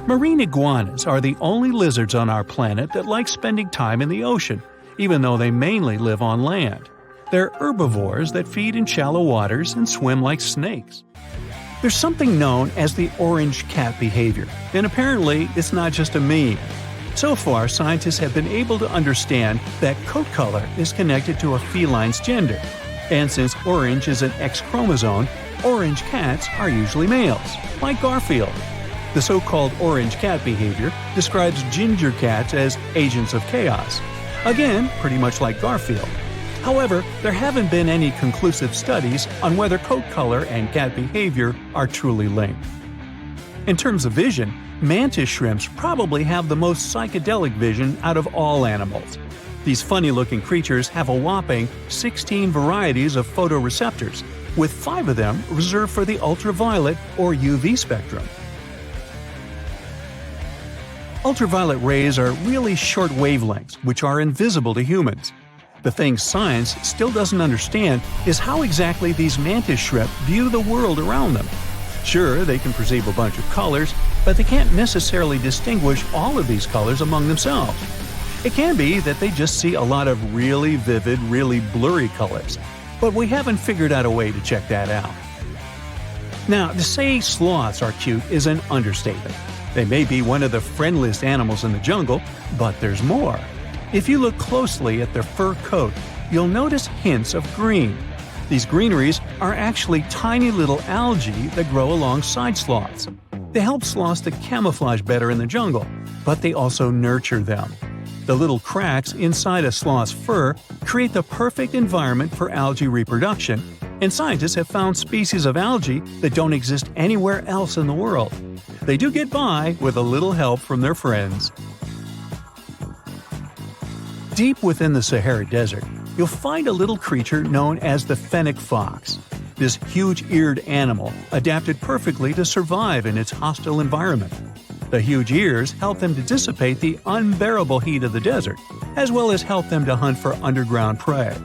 A: Marine iguanas are the only lizards on our planet that like spending time in the ocean, even though they mainly live on land. They're herbivores that feed in shallow waters and swim like snakes. There's something known as the orange cat behavior, and apparently it's not just a meme. So far, scientists have been able to understand that coat color is connected to a feline's gender. And since orange is an X chromosome, orange cats are usually males, like Garfield. The so-called orange cat behavior describes ginger cats as agents of chaos. Again, pretty much like Garfield. However, there haven't been any conclusive studies on whether coat color and cat behavior are truly linked. In terms of vision, mantis shrimps probably have the most psychedelic vision out of all animals. These funny-looking creatures have a whopping 16 varieties of photoreceptors, with 5 of them reserved for the ultraviolet or UV spectrum. Ultraviolet rays are really short wavelengths, which are invisible to humans. The thing science still doesn't understand is how exactly these mantis shrimp view the world around them. Sure, they can perceive a bunch of colors, but they can't necessarily distinguish all of these colors among themselves. It can be that they just see a lot of really vivid, really blurry colors, but we haven't figured out a way to check that out. Now, to say sloths are cute is an understatement. They may be one of the friendliest animals in the jungle, but there's more. If you look closely at their fur coat, you'll notice hints of green. These greeneries are actually tiny little algae that grow alongside sloths. They help sloths to camouflage better in the jungle, but they also nurture them. The little cracks inside a sloth's fur create the perfect environment for algae reproduction, and scientists have found species of algae that don't exist anywhere else in the world. They do get by with a little help from their friends. Deep within the Sahara Desert, you'll find a little creature known as the fennec fox. This huge-eared animal adapted perfectly to survive in its hostile environment. The huge ears help them to dissipate the unbearable heat of the desert, as well as help them to hunt for underground prey.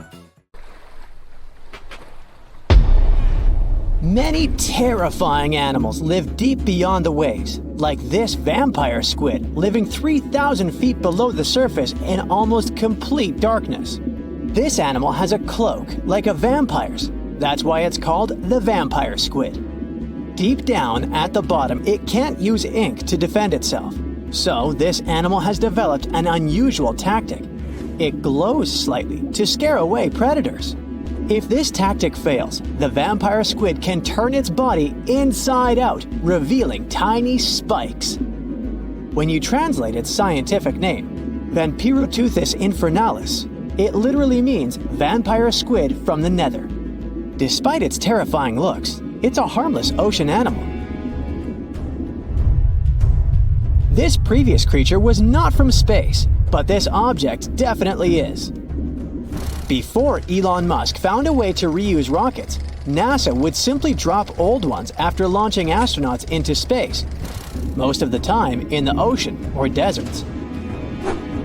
B: Many terrifying animals live deep beyond the waves, like this vampire squid living 3,000 feet below the surface in almost complete darkness. This animal has a cloak, like a vampire's. That's why it's called the vampire squid. Deep down at the bottom, it can't use ink to defend itself. So this animal has developed an unusual tactic. It glows slightly to scare away predators. If this tactic fails, the vampire squid can turn its body inside out, revealing tiny spikes. When you translate its scientific name, Vampiroteuthis infernalis, it literally means vampire squid from the nether. Despite its terrifying looks, it's a harmless ocean animal. This previous creature was not from space, but this object definitely is. Before Elon Musk found a way to reuse rockets, NASA would simply drop old ones after launching astronauts into space, most of the time in the ocean or deserts.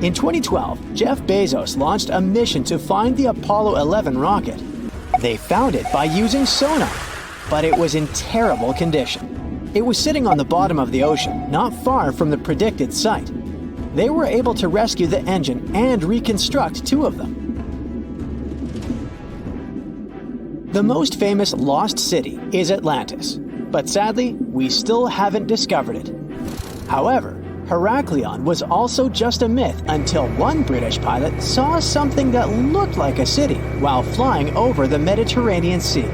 B: In 2012, Jeff Bezos launched a mission to find the Apollo 11 rocket. They found it by using sonar, but it was in terrible condition. It was sitting on the bottom of the ocean, not far from the predicted site. They were able to rescue the engine and reconstruct 2 of them. The most famous lost city is Atlantis, but sadly, we still haven't discovered it. However, Heraklion was also just a myth until one British pilot saw something that looked like a city while flying over the Mediterranean Sea.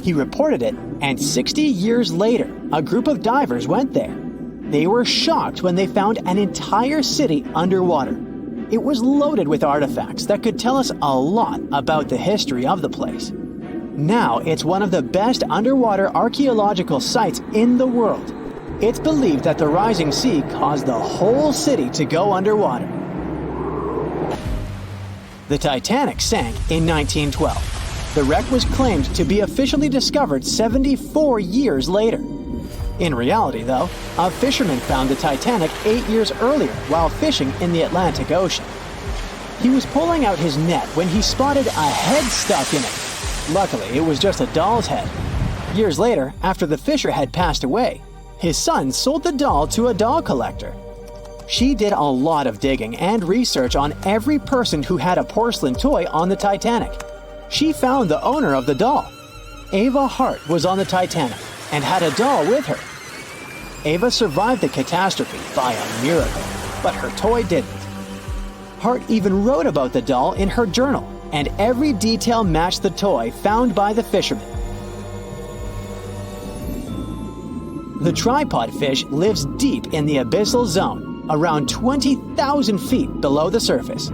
B: He reported it, and 60 years later, a group of divers went there. They were shocked when they found an entire city underwater. It was loaded with artifacts that could tell us a lot about the history of the place. Now it's one of the best underwater archaeological sites in the world. It's believed that the rising sea caused the whole city to go underwater. The Titanic sank in 1912. The wreck was claimed to be officially discovered 74 years later. In reality, though, a fisherman found the Titanic 8 years earlier while fishing in the Atlantic Ocean. He was pulling out his net when he spotted a head stuck in it. Luckily, it was just a doll's head. Years later, after the fisher had passed away, his son sold the doll to a doll collector. She did a lot of digging and research on every person who had a porcelain toy on the Titanic. She found the owner of the doll. Ava Hart was on the Titanic and had a doll with her. Ava survived the catastrophe by a miracle, but her toy didn't. Hart even wrote about the doll in her journal, and every detail matched the toy found by the fisherman. The tripod fish lives deep in the abyssal zone, around 20,000 feet below the surface.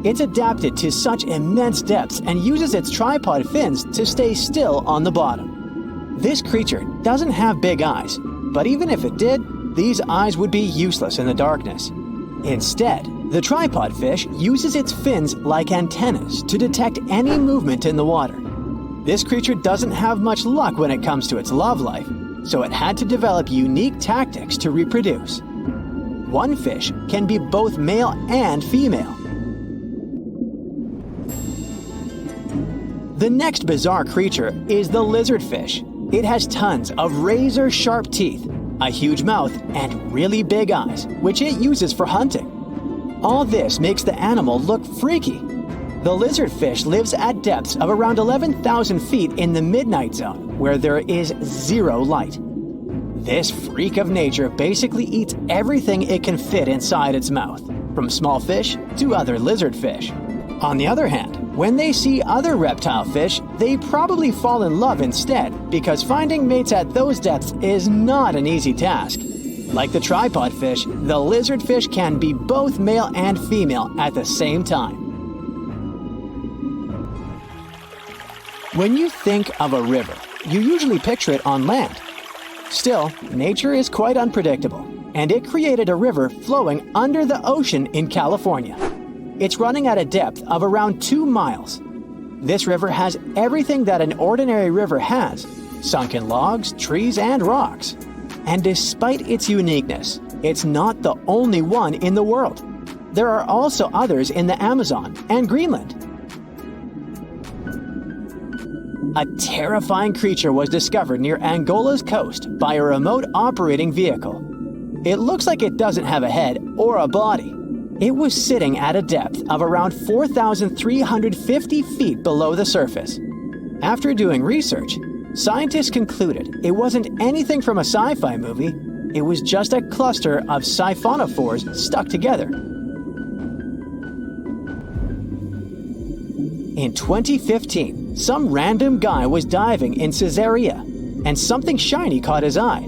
B: It's adapted to such immense depths and uses its tripod fins to stay still on the bottom. This creature doesn't have big eyes, but even if it did, these eyes would be useless in the darkness. Instead, the tripod fish uses its fins like antennas to detect any movement in the water. This creature doesn't have much luck when it comes to its love life, so it had to develop unique tactics to reproduce. One fish can be both male and female. The next bizarre creature is the lizardfish. It has tons of razor-sharp teeth, a huge mouth, and really big eyes, which it uses for hunting. All this makes the animal look freaky. The lizardfish lives at depths of around 11,000 feet in the midnight zone, where there is zero light. This freak of nature basically eats everything it can fit inside its mouth, from small fish to other lizardfish. On the other hand, when they see other reptile fish, they probably fall in love instead, because finding mates at those depths is not an easy task. Like the tripod fish, the lizardfish can be both male and female at the same time. When you think of a river, you usually picture it on land. Still, nature is quite unpredictable, and it created a river flowing under the ocean in California. It's running at a depth of around 2 miles. This river has everything that an ordinary river has: sunken logs, trees, and rocks. And despite its uniqueness, it's not the only one in the world. There are also others in the Amazon and Greenland. A terrifying creature was discovered near Angola's coast by a remote operating vehicle. It looks like it doesn't have a head or a body. It was sitting at a depth of around 4,350 feet below the surface. After doing research, scientists concluded it wasn't anything from a sci-fi movie, it was just a cluster of siphonophores stuck together. In 2015, some random guy was diving in Caesarea, and something shiny caught his eye.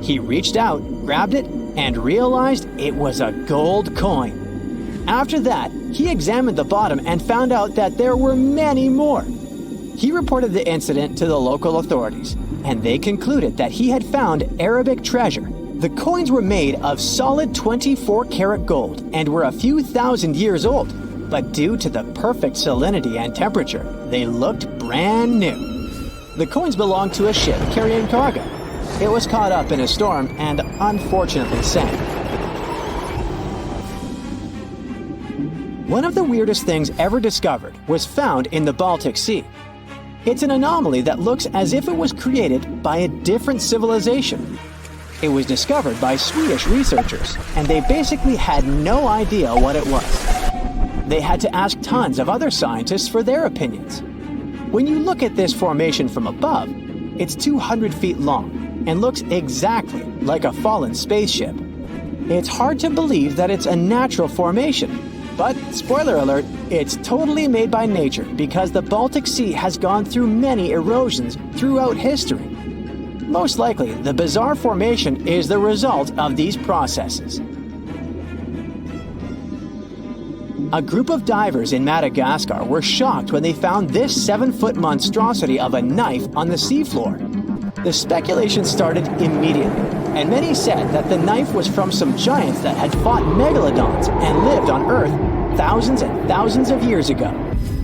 B: He reached out, grabbed it, and realized it was a gold coin. After that, he examined the bottom and found out that there were many more. He reported the incident to the local authorities, and they concluded that he had found Arabic treasure. The coins were made of solid 24-karat gold and were a few thousand years old, but due to the perfect salinity and temperature, they looked brand new. The coins belonged to a ship carrying cargo. It was caught up in a storm and unfortunately sank. One of the weirdest things ever discovered was found in the Baltic Sea. It's an anomaly that looks as if it was created by a different civilization. It was discovered by Swedish researchers, and they basically had no idea what it was. They had to ask tons of other scientists for their opinions. When you look at this formation from above, it's 200 feet long and looks exactly like a fallen spaceship. It's hard to believe that it's a natural formation, but spoiler alert, it's totally made by nature because the Baltic Sea has gone through many erosions throughout history. Most likely, the bizarre formation is the result of these processes. A group of divers in Madagascar were shocked when they found this 7-foot monstrosity of a knife on the seafloor. The speculation started immediately, and many said that the knife was from some giants that had fought megalodons and lived on Earth thousands and thousands of years ago.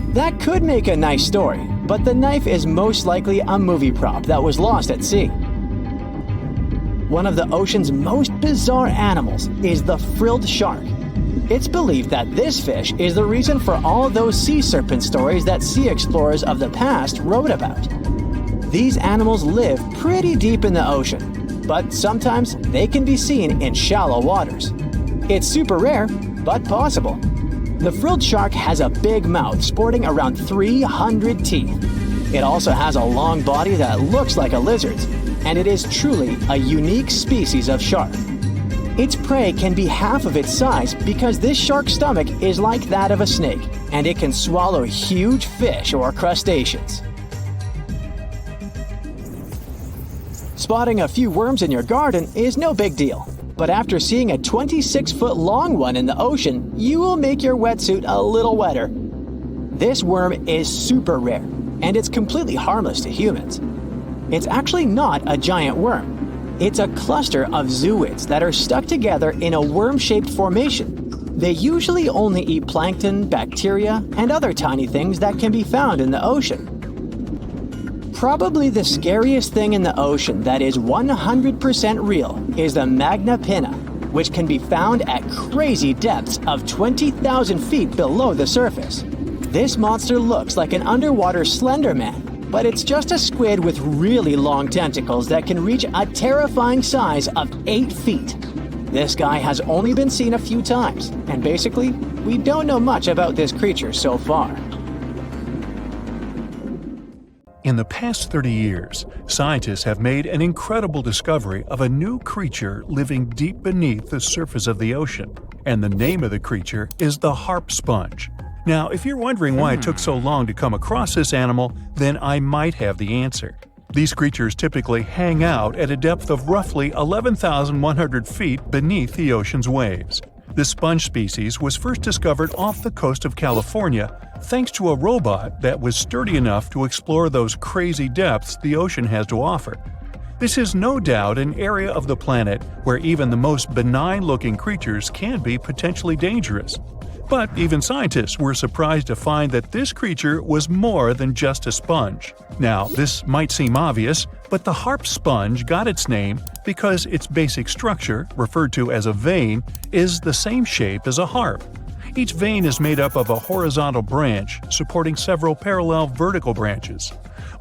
B: That could make a nice story, but the knife is most likely a movie prop that was lost at sea. One of the ocean's most bizarre animals is the frilled shark. It's believed that this fish is the reason for all those sea serpent stories that sea explorers of the past wrote about. These animals live pretty deep in the ocean, but sometimes they can be seen in shallow waters. It's super rare, but possible. The frilled shark has a big mouth sporting around 300 teeth. It also has a long body that looks like a lizard's, and it is truly a unique species of shark. Its prey can be half of its size because this shark's stomach is like that of a snake, and it can swallow huge fish or crustaceans. Spotting a few worms in your garden is no big deal, but after seeing a 26-foot long one in the ocean, you will make your wetsuit a little wetter. This worm is super rare, and it's completely harmless to humans. It's actually not a giant worm. It's a cluster of zooids that are stuck together in a worm-shaped formation. They usually only eat plankton, bacteria, and other tiny things that can be found in the ocean. Probably the scariest thing in the ocean that is 100% real is the magna pinna, which can be found at crazy depths of 20,000 feet below the surface. This monster looks like an underwater Slender Man, but it's just a squid with really long tentacles that can reach a terrifying size of 8 feet. This guy has only been seen a few times, and basically, we don't know much about this creature so far.
A: In the past 30 years, scientists have made an incredible discovery of a new creature living deep beneath the surface of the ocean, and the name of the creature is the harp sponge. Now, if you're wondering why it took so long to come across this animal, then I might have the answer. These creatures typically hang out at a depth of roughly 11,100 feet beneath the ocean's waves. This sponge species was first discovered off the coast of California thanks to a robot that was sturdy enough to explore those crazy depths the ocean has to offer. This is no doubt an area of the planet where even the most benign-looking creatures can be potentially dangerous. But even scientists were surprised to find that this creature was more than just a sponge. Now, this might seem obvious, but the harp sponge got its name because its basic structure, referred to as a vein, is the same shape as a harp. Each vein is made up of a horizontal branch supporting several parallel vertical branches.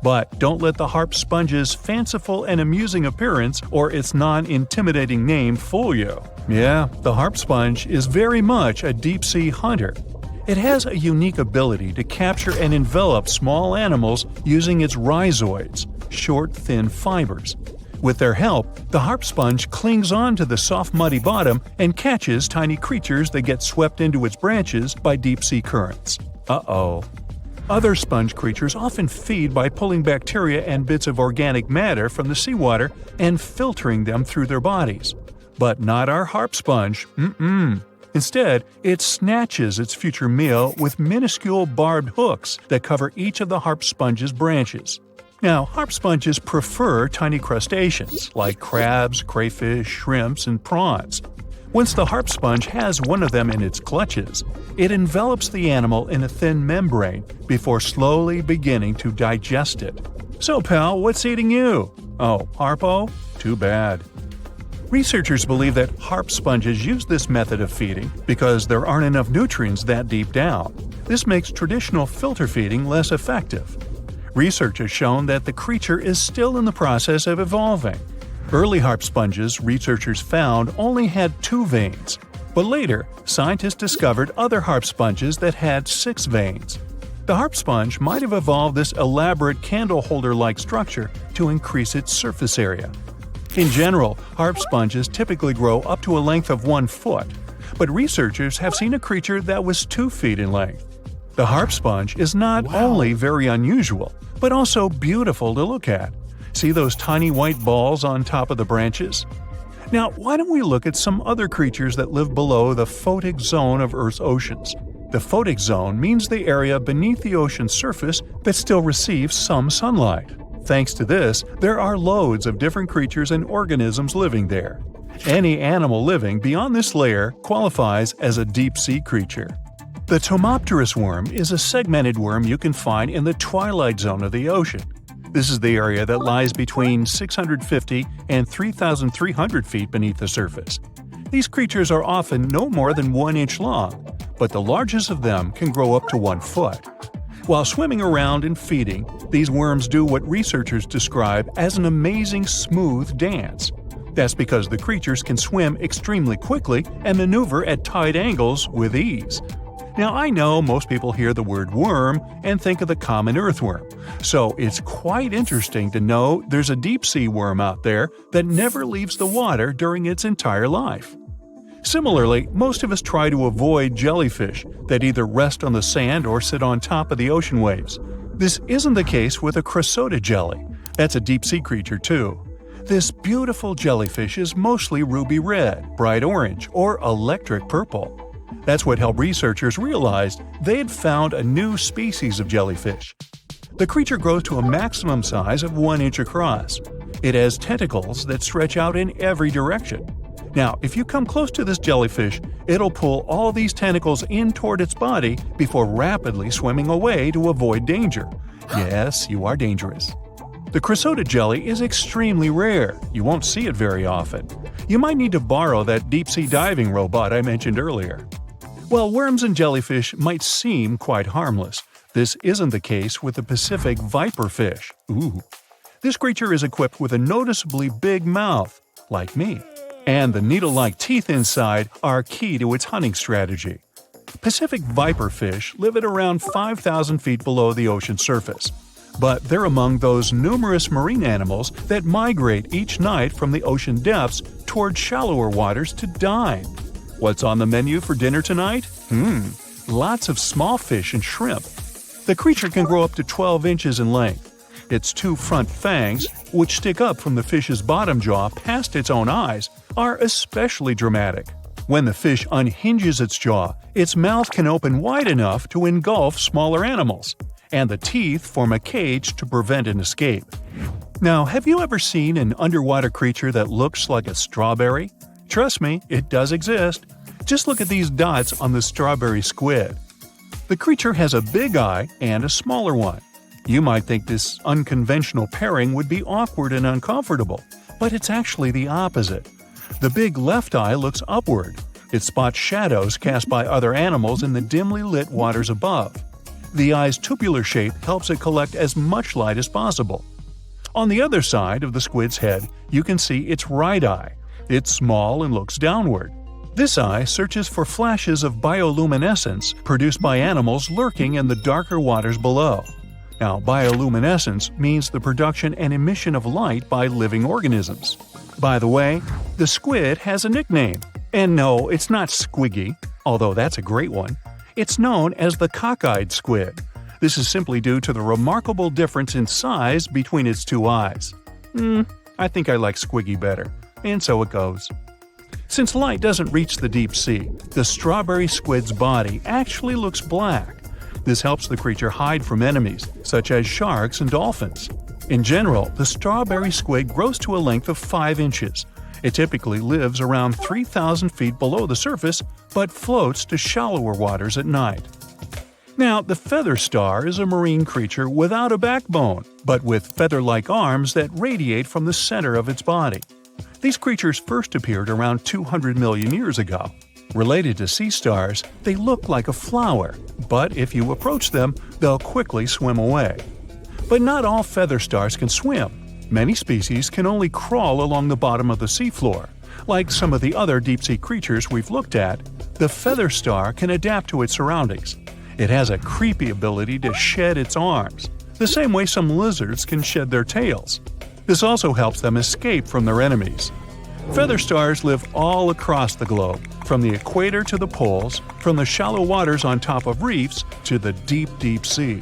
A: But don't let the harp sponge's fanciful and amusing appearance or its non-intimidating name fool you. Yeah, the harp sponge is very much a deep-sea hunter. It has a unique ability to capture and envelop small animals using its rhizoids, short, thin fibers. With their help, the harp sponge clings on to the soft muddy bottom and catches tiny creatures that get swept into its branches by deep-sea currents. Uh-oh. Other sponge creatures often feed by pulling bacteria and bits of organic matter from the seawater and filtering them through their bodies. But not our harp sponge. Instead, it snatches its future meal with minuscule barbed hooks that cover each of the harp sponge's branches. Now, harp sponges prefer tiny crustaceans like crabs, crayfish, shrimps, and prawns. Once the harp sponge has one of them in its clutches, it envelops the animal in a thin membrane before slowly beginning to digest it. So, pal, what's eating you? Oh, Harpo? Too bad. Researchers believe that harp sponges use this method of feeding because there aren't enough nutrients that deep down. This makes traditional filter feeding less effective. Research has shown that the creature is still in the process of evolving. Early harp sponges, researchers found, only had 2 veins, but later, scientists discovered other harp sponges that had 6 veins. The harp sponge might have evolved this elaborate candle holder-like structure to increase its surface area. In general, harp sponges typically grow up to a length of 1 foot, but researchers have seen a creature that was 2 feet in length. The harp sponge is not only very unusual, but also beautiful to look at. See those tiny white balls on top of the branches? Now, why don't we look at some other creatures that live below the photic zone of Earth's oceans? The photic zone means the area beneath the ocean surface that still receives some sunlight. Thanks to this, there are loads of different creatures and organisms living there. Any animal living beyond this layer qualifies as a deep-sea creature. The Tomopterus worm is a segmented worm you can find in the twilight zone of the ocean. This is the area that lies between 650 and 3,300 feet beneath the surface. These creatures are often no more than 1 inch long, but the largest of them can grow up to 1 foot. While swimming around and feeding, these worms do what researchers describe as an amazing smooth dance. That's because the creatures can swim extremely quickly and maneuver at tight angles with ease. Now, I know most people hear the word worm and think of the common earthworm, so it's quite interesting to know there's a deep-sea worm out there that never leaves the water during its entire life. Similarly, most of us try to avoid jellyfish that either rest on the sand or sit on top of the ocean waves. This isn't the case with a Kronosaurus jelly. That's a deep-sea creature too. This beautiful jellyfish is mostly ruby red, bright orange, or electric purple. That's what helped researchers realize they had found a new species of jellyfish. The creature grows to a maximum size of 1 inch across. It has tentacles that stretch out in every direction. Now, if you come close to this jellyfish, it'll pull all these tentacles in toward its body before rapidly swimming away to avoid danger. Yes, you are dangerous. The Kronosaurus jelly is extremely rare. You won't see it very often. You might need to borrow that deep-sea diving robot I mentioned earlier. While worms and jellyfish might seem quite harmless, this isn't the case with the Pacific viperfish. Ooh. This creature is equipped with a noticeably big mouth, like me, and the needle-like teeth inside are key to its hunting strategy. Pacific viperfish live at around 5,000 feet below the ocean surface, but they're among those numerous marine animals that migrate each night from the ocean depths toward shallower waters to dine. What's on the menu for dinner tonight? Lots of small fish and shrimp. The creature can grow up to 12 inches in length. Its 2 front fangs, which stick up from the fish's bottom jaw past its own eyes, are especially dramatic. When the fish unhinges its jaw, its mouth can open wide enough to engulf smaller animals, and the teeth form a cage to prevent an escape. Now, have you ever seen an underwater creature that looks like a strawberry? Trust me, it does exist. Just look at these dots on the strawberry squid. The creature has a big eye and a smaller one. You might think this unconventional pairing would be awkward and uncomfortable, but it's actually the opposite. The big left eye looks upward. It spots shadows cast by other animals in the dimly lit waters above. The eye's tubular shape helps it collect as much light as possible. On the other side of the squid's head, you can see its right eye. It's small and looks downward. This eye searches for flashes of bioluminescence produced by animals lurking in the darker waters below. Now, bioluminescence means the production and emission of light by living organisms. By the way, the squid has a nickname. And no, it's not squiggy, although that's a great one. It's known as the cockeyed squid. This is simply due to the remarkable difference in size between its two eyes. I think I like squiggy better, and so it goes. Since light doesn't reach the deep sea, the strawberry squid's body actually looks black. This helps the creature hide from enemies, such as sharks and dolphins. In general, the strawberry squid grows to a length of 5 inches. It typically lives around 3,000 feet below the surface, but floats to shallower waters at night. Now, the feather star is a marine creature without a backbone, but with feather-like arms that radiate from the center of its body. These creatures first appeared around 200 million years ago. Related to sea stars, they look like a flower, but if you approach them, they'll quickly swim away. But not all feather stars can swim. Many species can only crawl along the bottom of the seafloor. Like some of the other deep-sea creatures we've looked at, the feather star can adapt to its surroundings. It has a creepy ability to shed its arms, the same way some lizards can shed their tails. This also helps them escape from their enemies. Feather stars live all across the globe, from the equator to the poles, from the shallow waters on top of reefs to the deep, deep sea.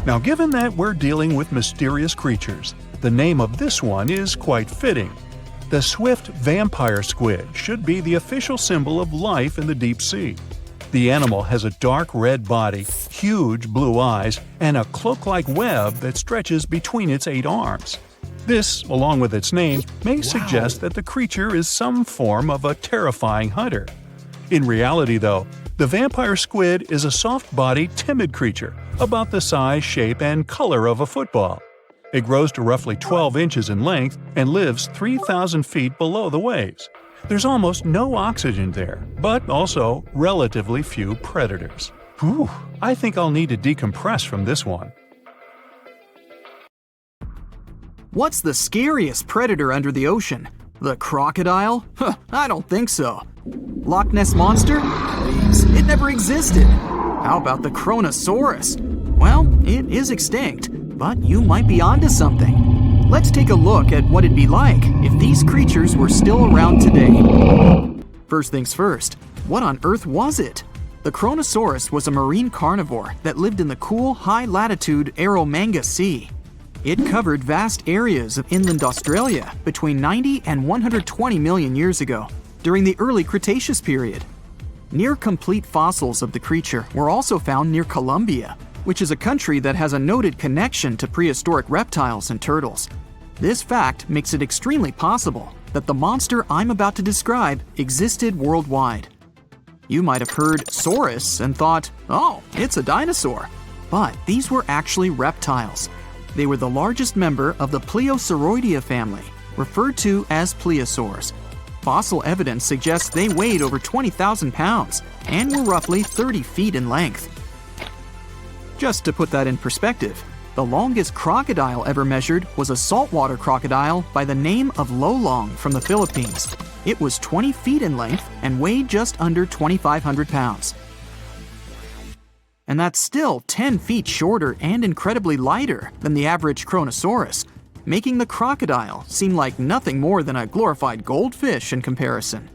A: Now, given that we're dealing with mysterious creatures, the name of this one is quite fitting. The swift vampire squid should be the official symbol of life in the deep sea. The animal has a dark red body, huge blue eyes, and a cloak-like web that stretches between its 8 arms. This, along with its name, may suggest that the creature is some form of a terrifying hunter. In reality, though, the vampire squid is a soft-bodied, timid creature, about the size, shape, and color of a football. It grows to roughly 12 inches in length and lives 3,000 feet below the waves. There's almost no oxygen there, but also relatively few predators. Whew, I think I'll need to decompress from this one.
C: What's the scariest predator under the ocean? The crocodile? I don't think so. Loch Ness Monster? Please, it never existed. How about the Kronosaurus? Well, it is extinct, but you might be onto something. Let's take a look at what it'd be like if these creatures were still around today. First things first, what on earth was it? The Kronosaurus was a marine carnivore that lived in the cool, high-latitude Eromanga Sea. It covered vast areas of inland Australia between 90 and 120 million years ago, during the early Cretaceous period. Near-complete fossils of the creature were also found near Colombia, which is a country that has a noted connection to prehistoric reptiles and turtles. This fact makes it extremely possible that the monster I'm about to describe existed worldwide. You might have heard saurus and thought, oh, it's a dinosaur. But these were actually reptiles. They were the largest member of the Plesiosauridae family, referred to as plesiosaurs. Fossil evidence suggests they weighed over 20,000 pounds and were roughly 30 feet in length. Just to put that in perspective, the longest crocodile ever measured was a saltwater crocodile by the name of Lolong from the Philippines. It was 20 feet in length and weighed just under 2,500 pounds. And that's still 10 feet shorter and incredibly lighter than the average Kronosaurus, making the crocodile seem like nothing more than a glorified goldfish in comparison.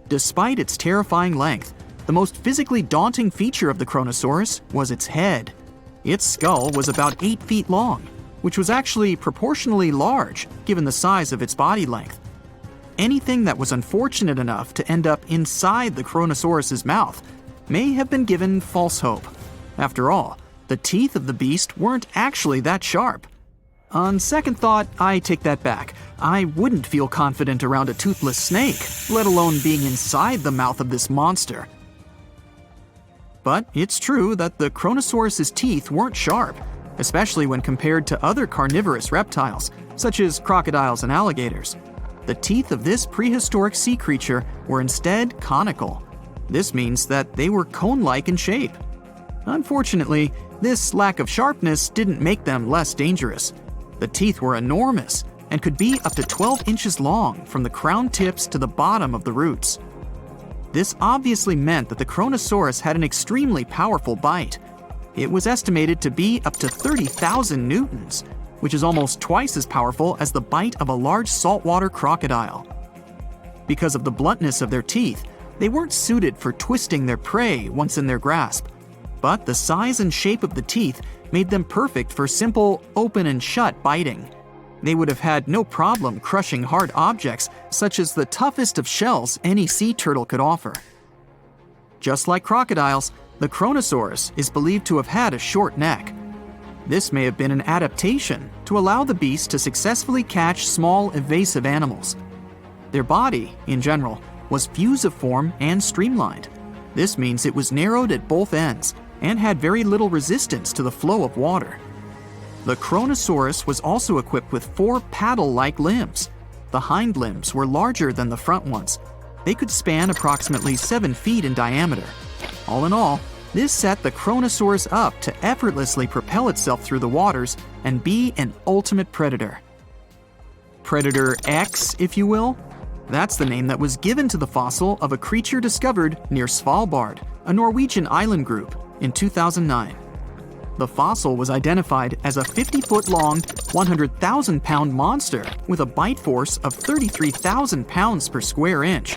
C: Despite its terrifying length, the most physically daunting feature of the Kronosaurus was its head. Its skull was about 8 feet long, which was actually proportionally large given the size of its body length. Anything that was unfortunate enough to end up inside the Kronosaurus's mouth may have been given false hope. After all, the teeth of the beast weren't actually that sharp. On second thought, I take that back. I wouldn't feel confident around a toothless snake, let alone being inside the mouth of this monster. But it's true that the Kronosaurus's teeth weren't sharp, especially when compared to other carnivorous reptiles, such as crocodiles and alligators. The teeth of this prehistoric sea creature were instead conical. This means that they were cone-like in shape. Unfortunately, this lack of sharpness didn't make them less dangerous. The teeth were enormous and could be up to 12 inches long from the crown tips to the bottom of the roots. This obviously meant that the Kronosaurus had an extremely powerful bite. It was estimated to be up to 30,000 newtons, which is almost twice as powerful as the bite of a large saltwater crocodile. Because of the bluntness of their teeth, they weren't suited for twisting their prey once in their grasp. But the size and shape of the teeth made them perfect for simple open and shut biting. They would have had no problem crushing hard objects such as the toughest of shells any sea turtle could offer. Just like crocodiles, the Kronosaurus is believed to have had a short neck. This may have been an adaptation to allow the beast to successfully catch small, evasive animals. Their body, in general, was fusiform and streamlined. This means it was narrowed at both ends and had very little resistance to the flow of water. The Kronosaurus was also equipped with 4 paddle-like limbs. The hind limbs were larger than the front ones. They could span approximately 7 feet in diameter. All in all, this set the Kronosaurus up to effortlessly propel itself through the waters and be an ultimate predator. Predator X, if you will? That's the name that was given to the fossil of a creature discovered near Svalbard, a Norwegian island group, in 2009. The fossil was identified as a 50-foot-long, 100,000-pound monster with a bite force of 33,000 pounds per square inch.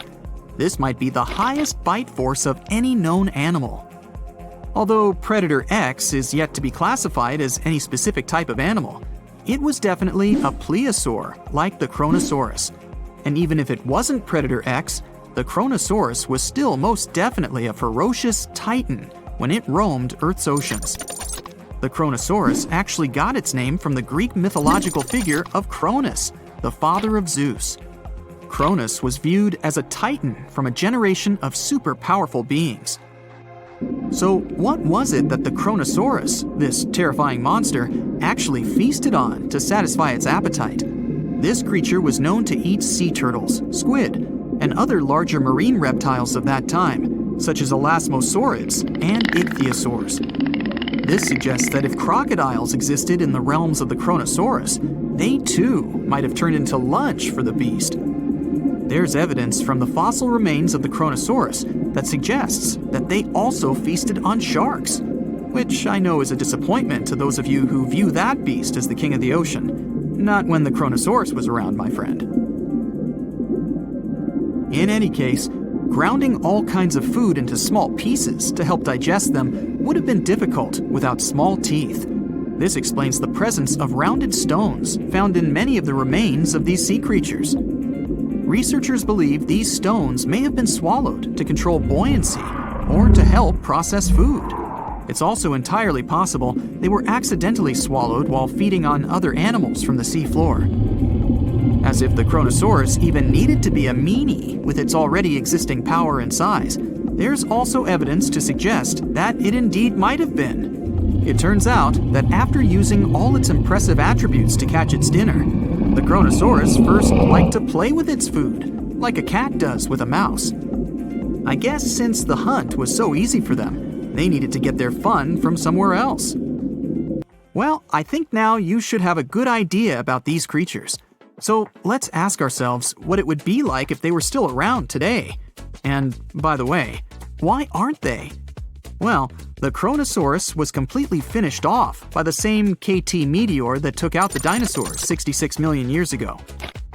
C: This might be the highest bite force of any known animal. Although Predator X is yet to be classified as any specific type of animal, it was definitely a plesiosaur like the Kronosaurus. And even if it wasn't Predator X, the Kronosaurus was still most definitely a ferocious titan when it roamed Earth's oceans. The Kronosaurus actually got its name from the Greek mythological figure of Kronos, the father of Zeus. Kronos was viewed as a titan from a generation of super powerful beings. So what was it that the Kronosaurus, this terrifying monster, actually feasted on to satisfy its appetite? This creature was known to eat sea turtles, squid, and other larger marine reptiles of that time, such as elasmosaurids and ichthyosaurs. This suggests that if crocodiles existed in the realms of the Kronosaurus, they too might have turned into lunch for the beast. There's evidence from the fossil remains of the Kronosaurus that suggests that they also feasted on sharks, which I know is a disappointment to those of you who view that beast as the king of the ocean. Not when the Kronosaurus was around, my friend. In any case, grounding all kinds of food into small pieces to help digest them would have been difficult without small teeth. This explains the presence of rounded stones found in many of the remains of these sea creatures. Researchers believe these stones may have been swallowed to control buoyancy or to help process food. It's also entirely possible they were accidentally swallowed while feeding on other animals from the seafloor. As if the Kronosaurus even needed to be a meanie with its already existing power and size, there's also evidence to suggest that it indeed might have been. It turns out that after using all its impressive attributes to catch its dinner, the Kronosaurus first liked to play with its food, like a cat does with a mouse. I guess since the hunt was so easy for them, they needed to get their fun from somewhere else. Well, I think now you should have a good idea about these creatures. So let's ask ourselves what it would be like if they were still around today. And by the way, why aren't they? Well, the Kronosaurus was completely finished off by the same KT meteor that took out the dinosaurs 66 million years ago.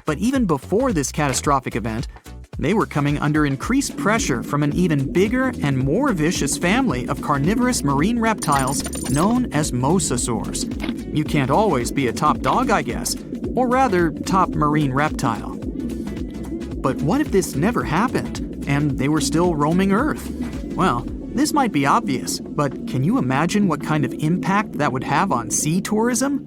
C: But even before this catastrophic event, they were coming under increased pressure from an even bigger and more vicious family of carnivorous marine reptiles known as mosasaurs. You can't always be a top dog, I guess, or rather, top marine reptile. But what if this never happened, and they were still roaming Earth? Well, this might be obvious, but can you imagine what kind of impact that would have on sea tourism?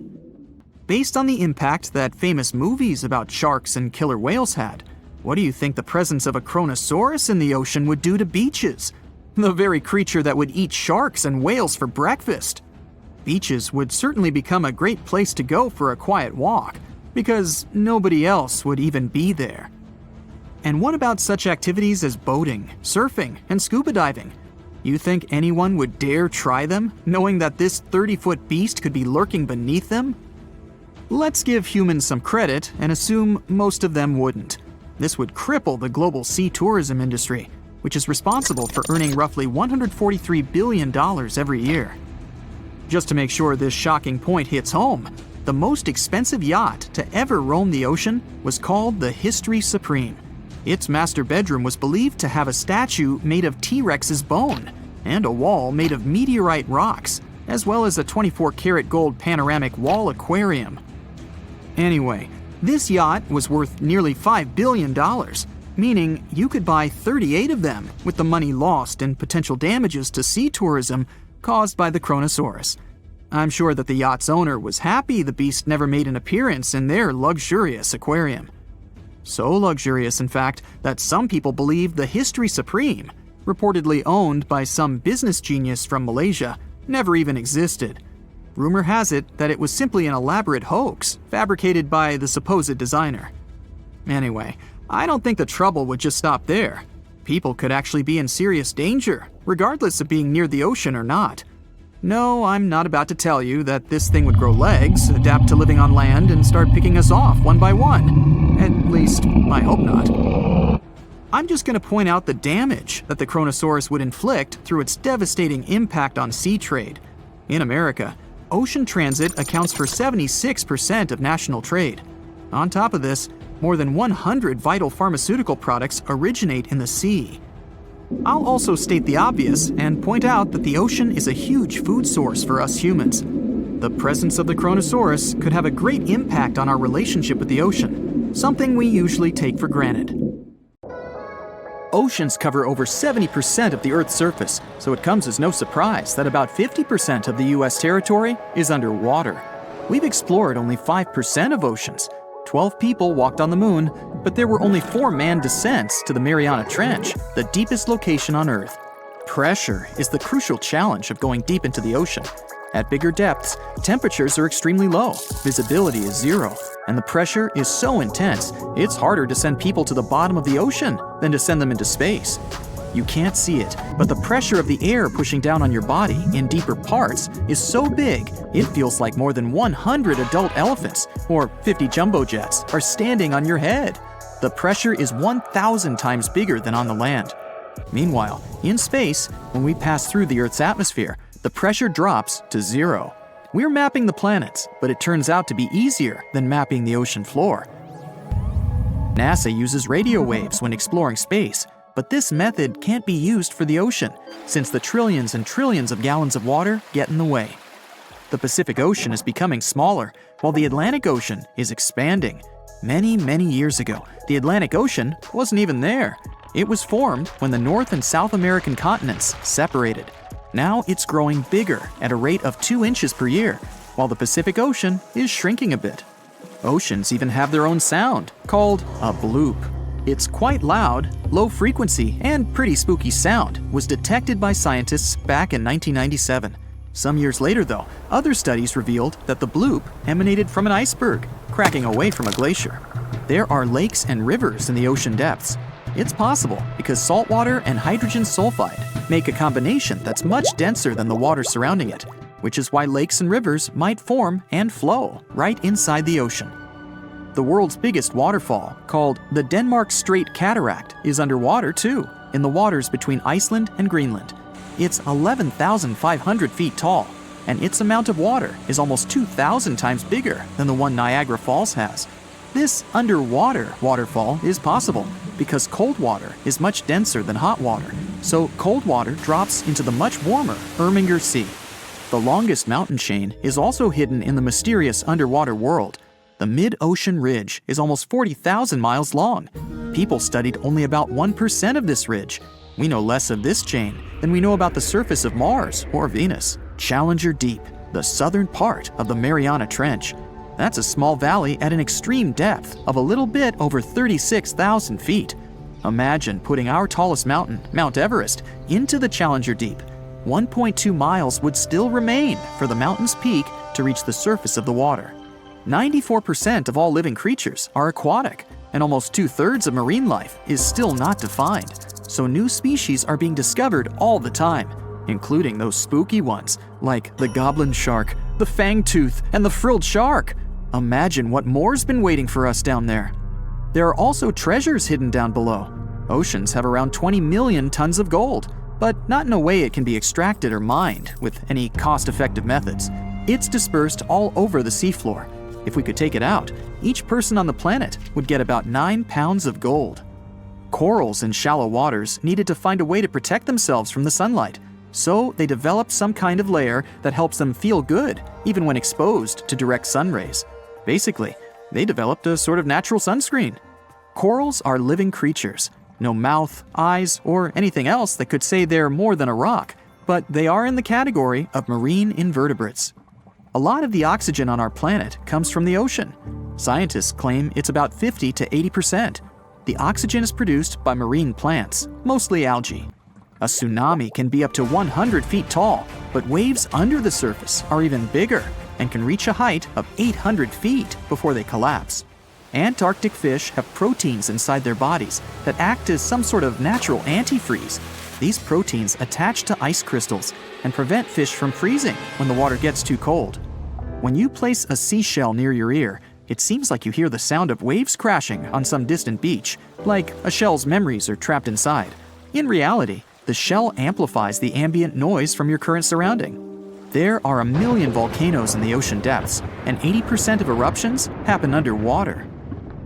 C: Based on the impact that famous movies about sharks and killer whales had, what do you think the presence of a Kronosaurus in the ocean would do to beaches? The very creature that would eat sharks and whales for breakfast. Beaches would certainly become a great place to go for a quiet walk, because nobody else would even be there. And what about such activities as boating, surfing, and scuba diving? You think anyone would dare try them, knowing that this 30-foot beast could be lurking beneath them? Let's give humans some credit and assume most of them wouldn't. This would cripple the global sea tourism industry, which is responsible for earning roughly $143 billion every year. Just to make sure this shocking point hits home, the most expensive yacht to ever roam the ocean was called the History Supreme. Its master bedroom was believed to have a statue made of T-Rex's bone and a wall made of meteorite rocks, as well as a 24-karat gold panoramic wall aquarium. Anyway, this yacht was worth nearly $5 billion, meaning you could buy 38 of them with the money lost and potential damages to sea tourism caused by the Kronosaurus. I'm sure that the yacht's owner was happy the beast never made an appearance in their luxurious aquarium. So luxurious, in fact, that some people believe the History Supreme, reportedly owned by some business genius from Malaysia, never even existed. Rumor has it that it was simply an elaborate hoax fabricated by the supposed designer. Anyway, I don't think the trouble would just stop there. People could actually be in serious danger, regardless of being near the ocean or not. No, I'm not about to tell you that this thing would grow legs, adapt to living on land, and start picking us off one by one. At least, I hope not. I'm just going to point out the damage that the Kronosaurus would inflict through its devastating impact on sea trade. In America, ocean transit accounts for 76% of national trade. On top of this, more than 100 vital pharmaceutical products originate in the sea. I'll also state the obvious and point out that the ocean is a huge food source for us humans. The presence of the Kronosaurus could have a great impact on our relationship with the ocean, something we usually take for granted. Oceans cover over 70% of the Earth's surface, so it comes as no surprise that about 50% of the US territory is underwater. We've explored only 5% of oceans. 12 people walked on the moon, but there were only 4 manned descents to the Mariana Trench, the deepest location on Earth. Pressure is the crucial challenge of going deep into the ocean. At bigger depths, temperatures are extremely low, visibility is zero, and the pressure is so intense, it's harder to send people to the bottom of the ocean than to send them into space. You can't see it, but the pressure of the air pushing down on your body in deeper parts is so big, it feels like more than 100 adult elephants or 50 jumbo jets are standing on your head. The pressure is 1,000 times bigger than on the land. Meanwhile, in space, when we pass through the Earth's atmosphere, the pressure drops to zero. We're mapping the planets, but it turns out to be easier than mapping the ocean floor. NASA uses radio waves when exploring space, but this method can't be used for the ocean, since the trillions and trillions of gallons of water get in the way. The Pacific Ocean is becoming smaller, while the Atlantic Ocean is expanding. Many years ago, the Atlantic Ocean wasn't even there. It was formed when the North and South American continents separated. Now it's growing bigger at a rate of 2 inches per year, while the Pacific Ocean is shrinking a bit. Oceans even have their own sound, called a bloop. Its quite loud, low frequency, and pretty spooky sound was detected by scientists back in 1997. Some years later, though, other studies revealed that the bloop emanated from an iceberg cracking away from a glacier. There are lakes and rivers in the ocean depths. It's possible because salt water and hydrogen sulfide make a combination that's much denser than the water surrounding it, which is why lakes and rivers might form and flow right inside the ocean. The world's biggest waterfall, called the Denmark Strait Cataract, is underwater too, in the waters between Iceland and Greenland. It's 11,500 feet tall, and its amount of water is almost 2,000 times bigger than the one Niagara Falls has. This underwater waterfall is possible because cold water is much denser than hot water, so cold water drops into the much warmer Irminger Sea. The longest mountain chain is also hidden in the mysterious underwater world. The mid-ocean ridge is almost 40,000 miles long. People studied only about 1% of this ridge. We know less of this chain than we know about the surface of Mars or Venus. Challenger Deep, the southern part of the Mariana Trench. That's a small valley at an extreme depth of a little bit over 36,000 feet. Imagine putting our tallest mountain, Mount Everest, into the Challenger Deep. 1.2 miles would still remain for the mountain's peak to reach the surface of the water. 94% of all living creatures are aquatic, and almost 2/3 of marine life is still not defined. So new species are being discovered all the time, including those spooky ones like the goblin shark, the fangtooth, and the frilled shark. Imagine what more's been waiting for us down there. There are also treasures hidden down below. Oceans have around 20 million tons of gold. but not in a way it can be extracted or mined with any cost-effective methods. It's dispersed all over the seafloor. If we could take it out, each person on the planet would get about 9 pounds of gold. Corals in shallow waters needed to find a way to protect themselves from the sunlight, so they developed some kind of layer that helps them feel good, even when exposed to direct sun rays. Basically, they developed a sort of natural sunscreen. Corals are living creatures. No mouth, eyes, or anything else that could say they're more than a rock, but they are in the category of marine invertebrates. A lot of the oxygen on our planet comes from the ocean. Scientists claim it's about 50 to 80%. The oxygen is produced by marine plants, mostly algae. A tsunami can be up to 100 feet tall, but waves under the surface are even bigger and can reach a height of 800 feet before they collapse. Antarctic fish have proteins inside their bodies that act as some sort of natural antifreeze. These proteins attach to ice crystals and prevent fish from freezing when the water gets too cold. When you place a seashell near your ear, it seems like you hear the sound of waves crashing on some distant beach, like a shell's memories are trapped inside. In reality, the shell amplifies the ambient noise from your current surrounding. There are 1 million volcanoes in the ocean depths, and 80% of eruptions happen underwater.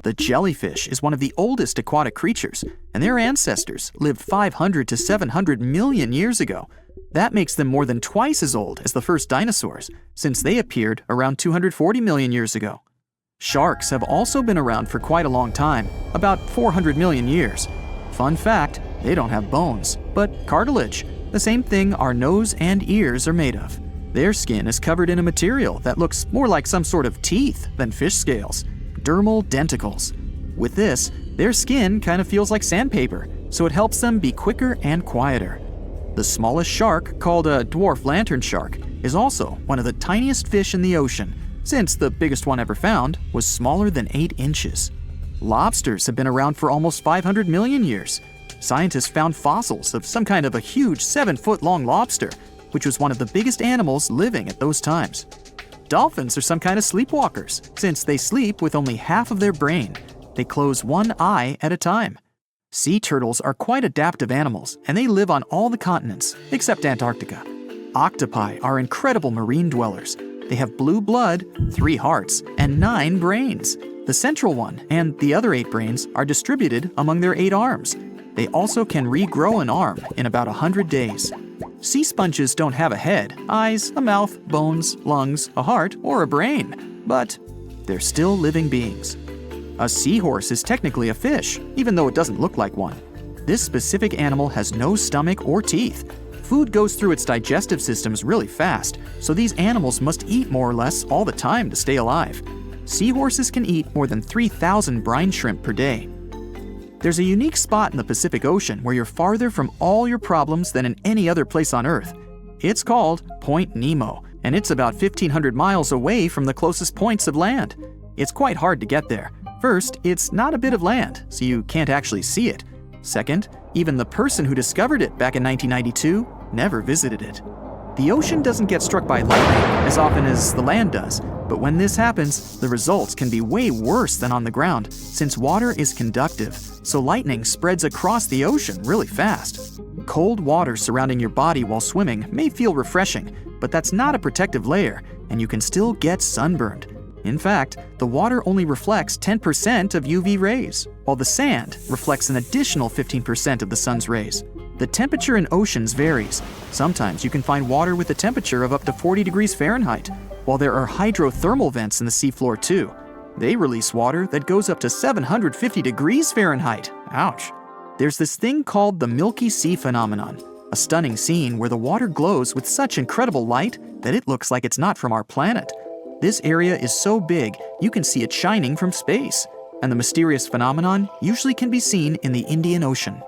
C: The jellyfish is one of the oldest aquatic creatures, and their ancestors lived 500 to 700 million years ago. That makes them more than twice as old as the first dinosaurs, since they appeared around 240 million years ago. Sharks have also been around for quite a long time, about 400 million years. Fun fact, they don't have bones, but cartilage, the same thing our nose and ears are made of. Their skin is covered in a material that looks more like some sort of teeth than fish scales, dermal denticles. With this, their skin kind of feels like sandpaper, so it helps them be quicker and quieter. The smallest shark, called a dwarf lantern shark, is also one of the tiniest fish in the ocean, since the biggest one ever found was smaller than 8 inches. Lobsters have been around for almost 500 million years. Scientists found fossils of some kind of a huge 7-foot-long lobster, which was one of the biggest animals living at those times. Dolphins are some kind of sleepwalkers, since they sleep with only half of their brain. They close one eye at a time. Sea turtles are quite adaptive animals, and they live on all the continents, except Antarctica. Octopi are incredible marine dwellers. They have blue blood, 3 hearts, and 9 brains. The central one and the other 8 brains are distributed among their 8 arms. They also can regrow an arm in about 100 days. Sea sponges don't have a head, eyes, a mouth, bones, lungs, a heart, or a brain, but they're still living beings. A seahorse is technically a fish, even though it doesn't look like one. This specific animal has no stomach or teeth. Food goes through its digestive systems really fast, so these animals must eat more or less all the time to stay alive. Seahorses can eat more than 3,000 brine shrimp per day. There's a unique spot in the Pacific Ocean where you're farther from all your problems than in any other place on Earth. It's called Point Nemo, and it's about 1,500 miles away from the closest points of land. It's quite hard to get there. First, it's not a bit of land, so you can't actually see it. Second, even the person who discovered it back in 1992 never visited it. The ocean doesn't get struck by lightning as often as the land does, but when this happens, the results can be way worse than on the ground, since water is conductive, so lightning spreads across the ocean really fast. Cold water surrounding your body while swimming may feel refreshing, but that's not a protective layer, and you can still get sunburned. In fact, the water only reflects 10% of UV rays, while the sand reflects an additional 15% of the sun's rays. The temperature in oceans varies. Sometimes you can find water with a temperature of up to 40 degrees Fahrenheit, while there are hydrothermal vents in the seafloor too. They release water that goes up to 750 degrees Fahrenheit. Ouch. There's this thing called the Milky Sea phenomenon, a stunning scene where the water glows with such incredible light that it looks like it's not from our planet. This area is so big, you can see it shining from space, and the mysterious phenomenon usually can be seen in the Indian Ocean.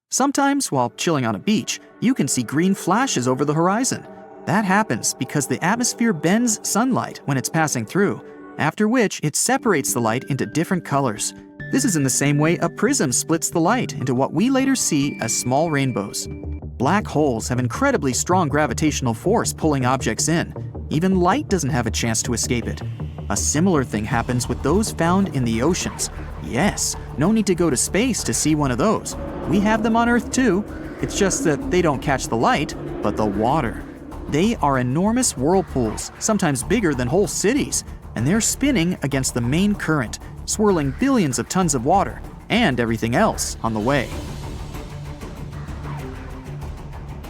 C: Sometimes, while chilling on a beach, you can see green flashes over the horizon. That happens because the atmosphere bends sunlight when it's passing through, after which it separates the light into different colors. This is in the same way a prism splits the light into what we later see as small rainbows. Black holes have incredibly strong gravitational force pulling objects in. Even light doesn't have a chance to escape it. A similar thing happens with those found in the oceans. Yes, no need to go to space to see one of those. We have them on Earth too. It's just that they don't catch the light, but the water. They are enormous whirlpools, sometimes bigger than whole cities, and they're spinning against the main current, swirling billions of tons of water and everything else on the way.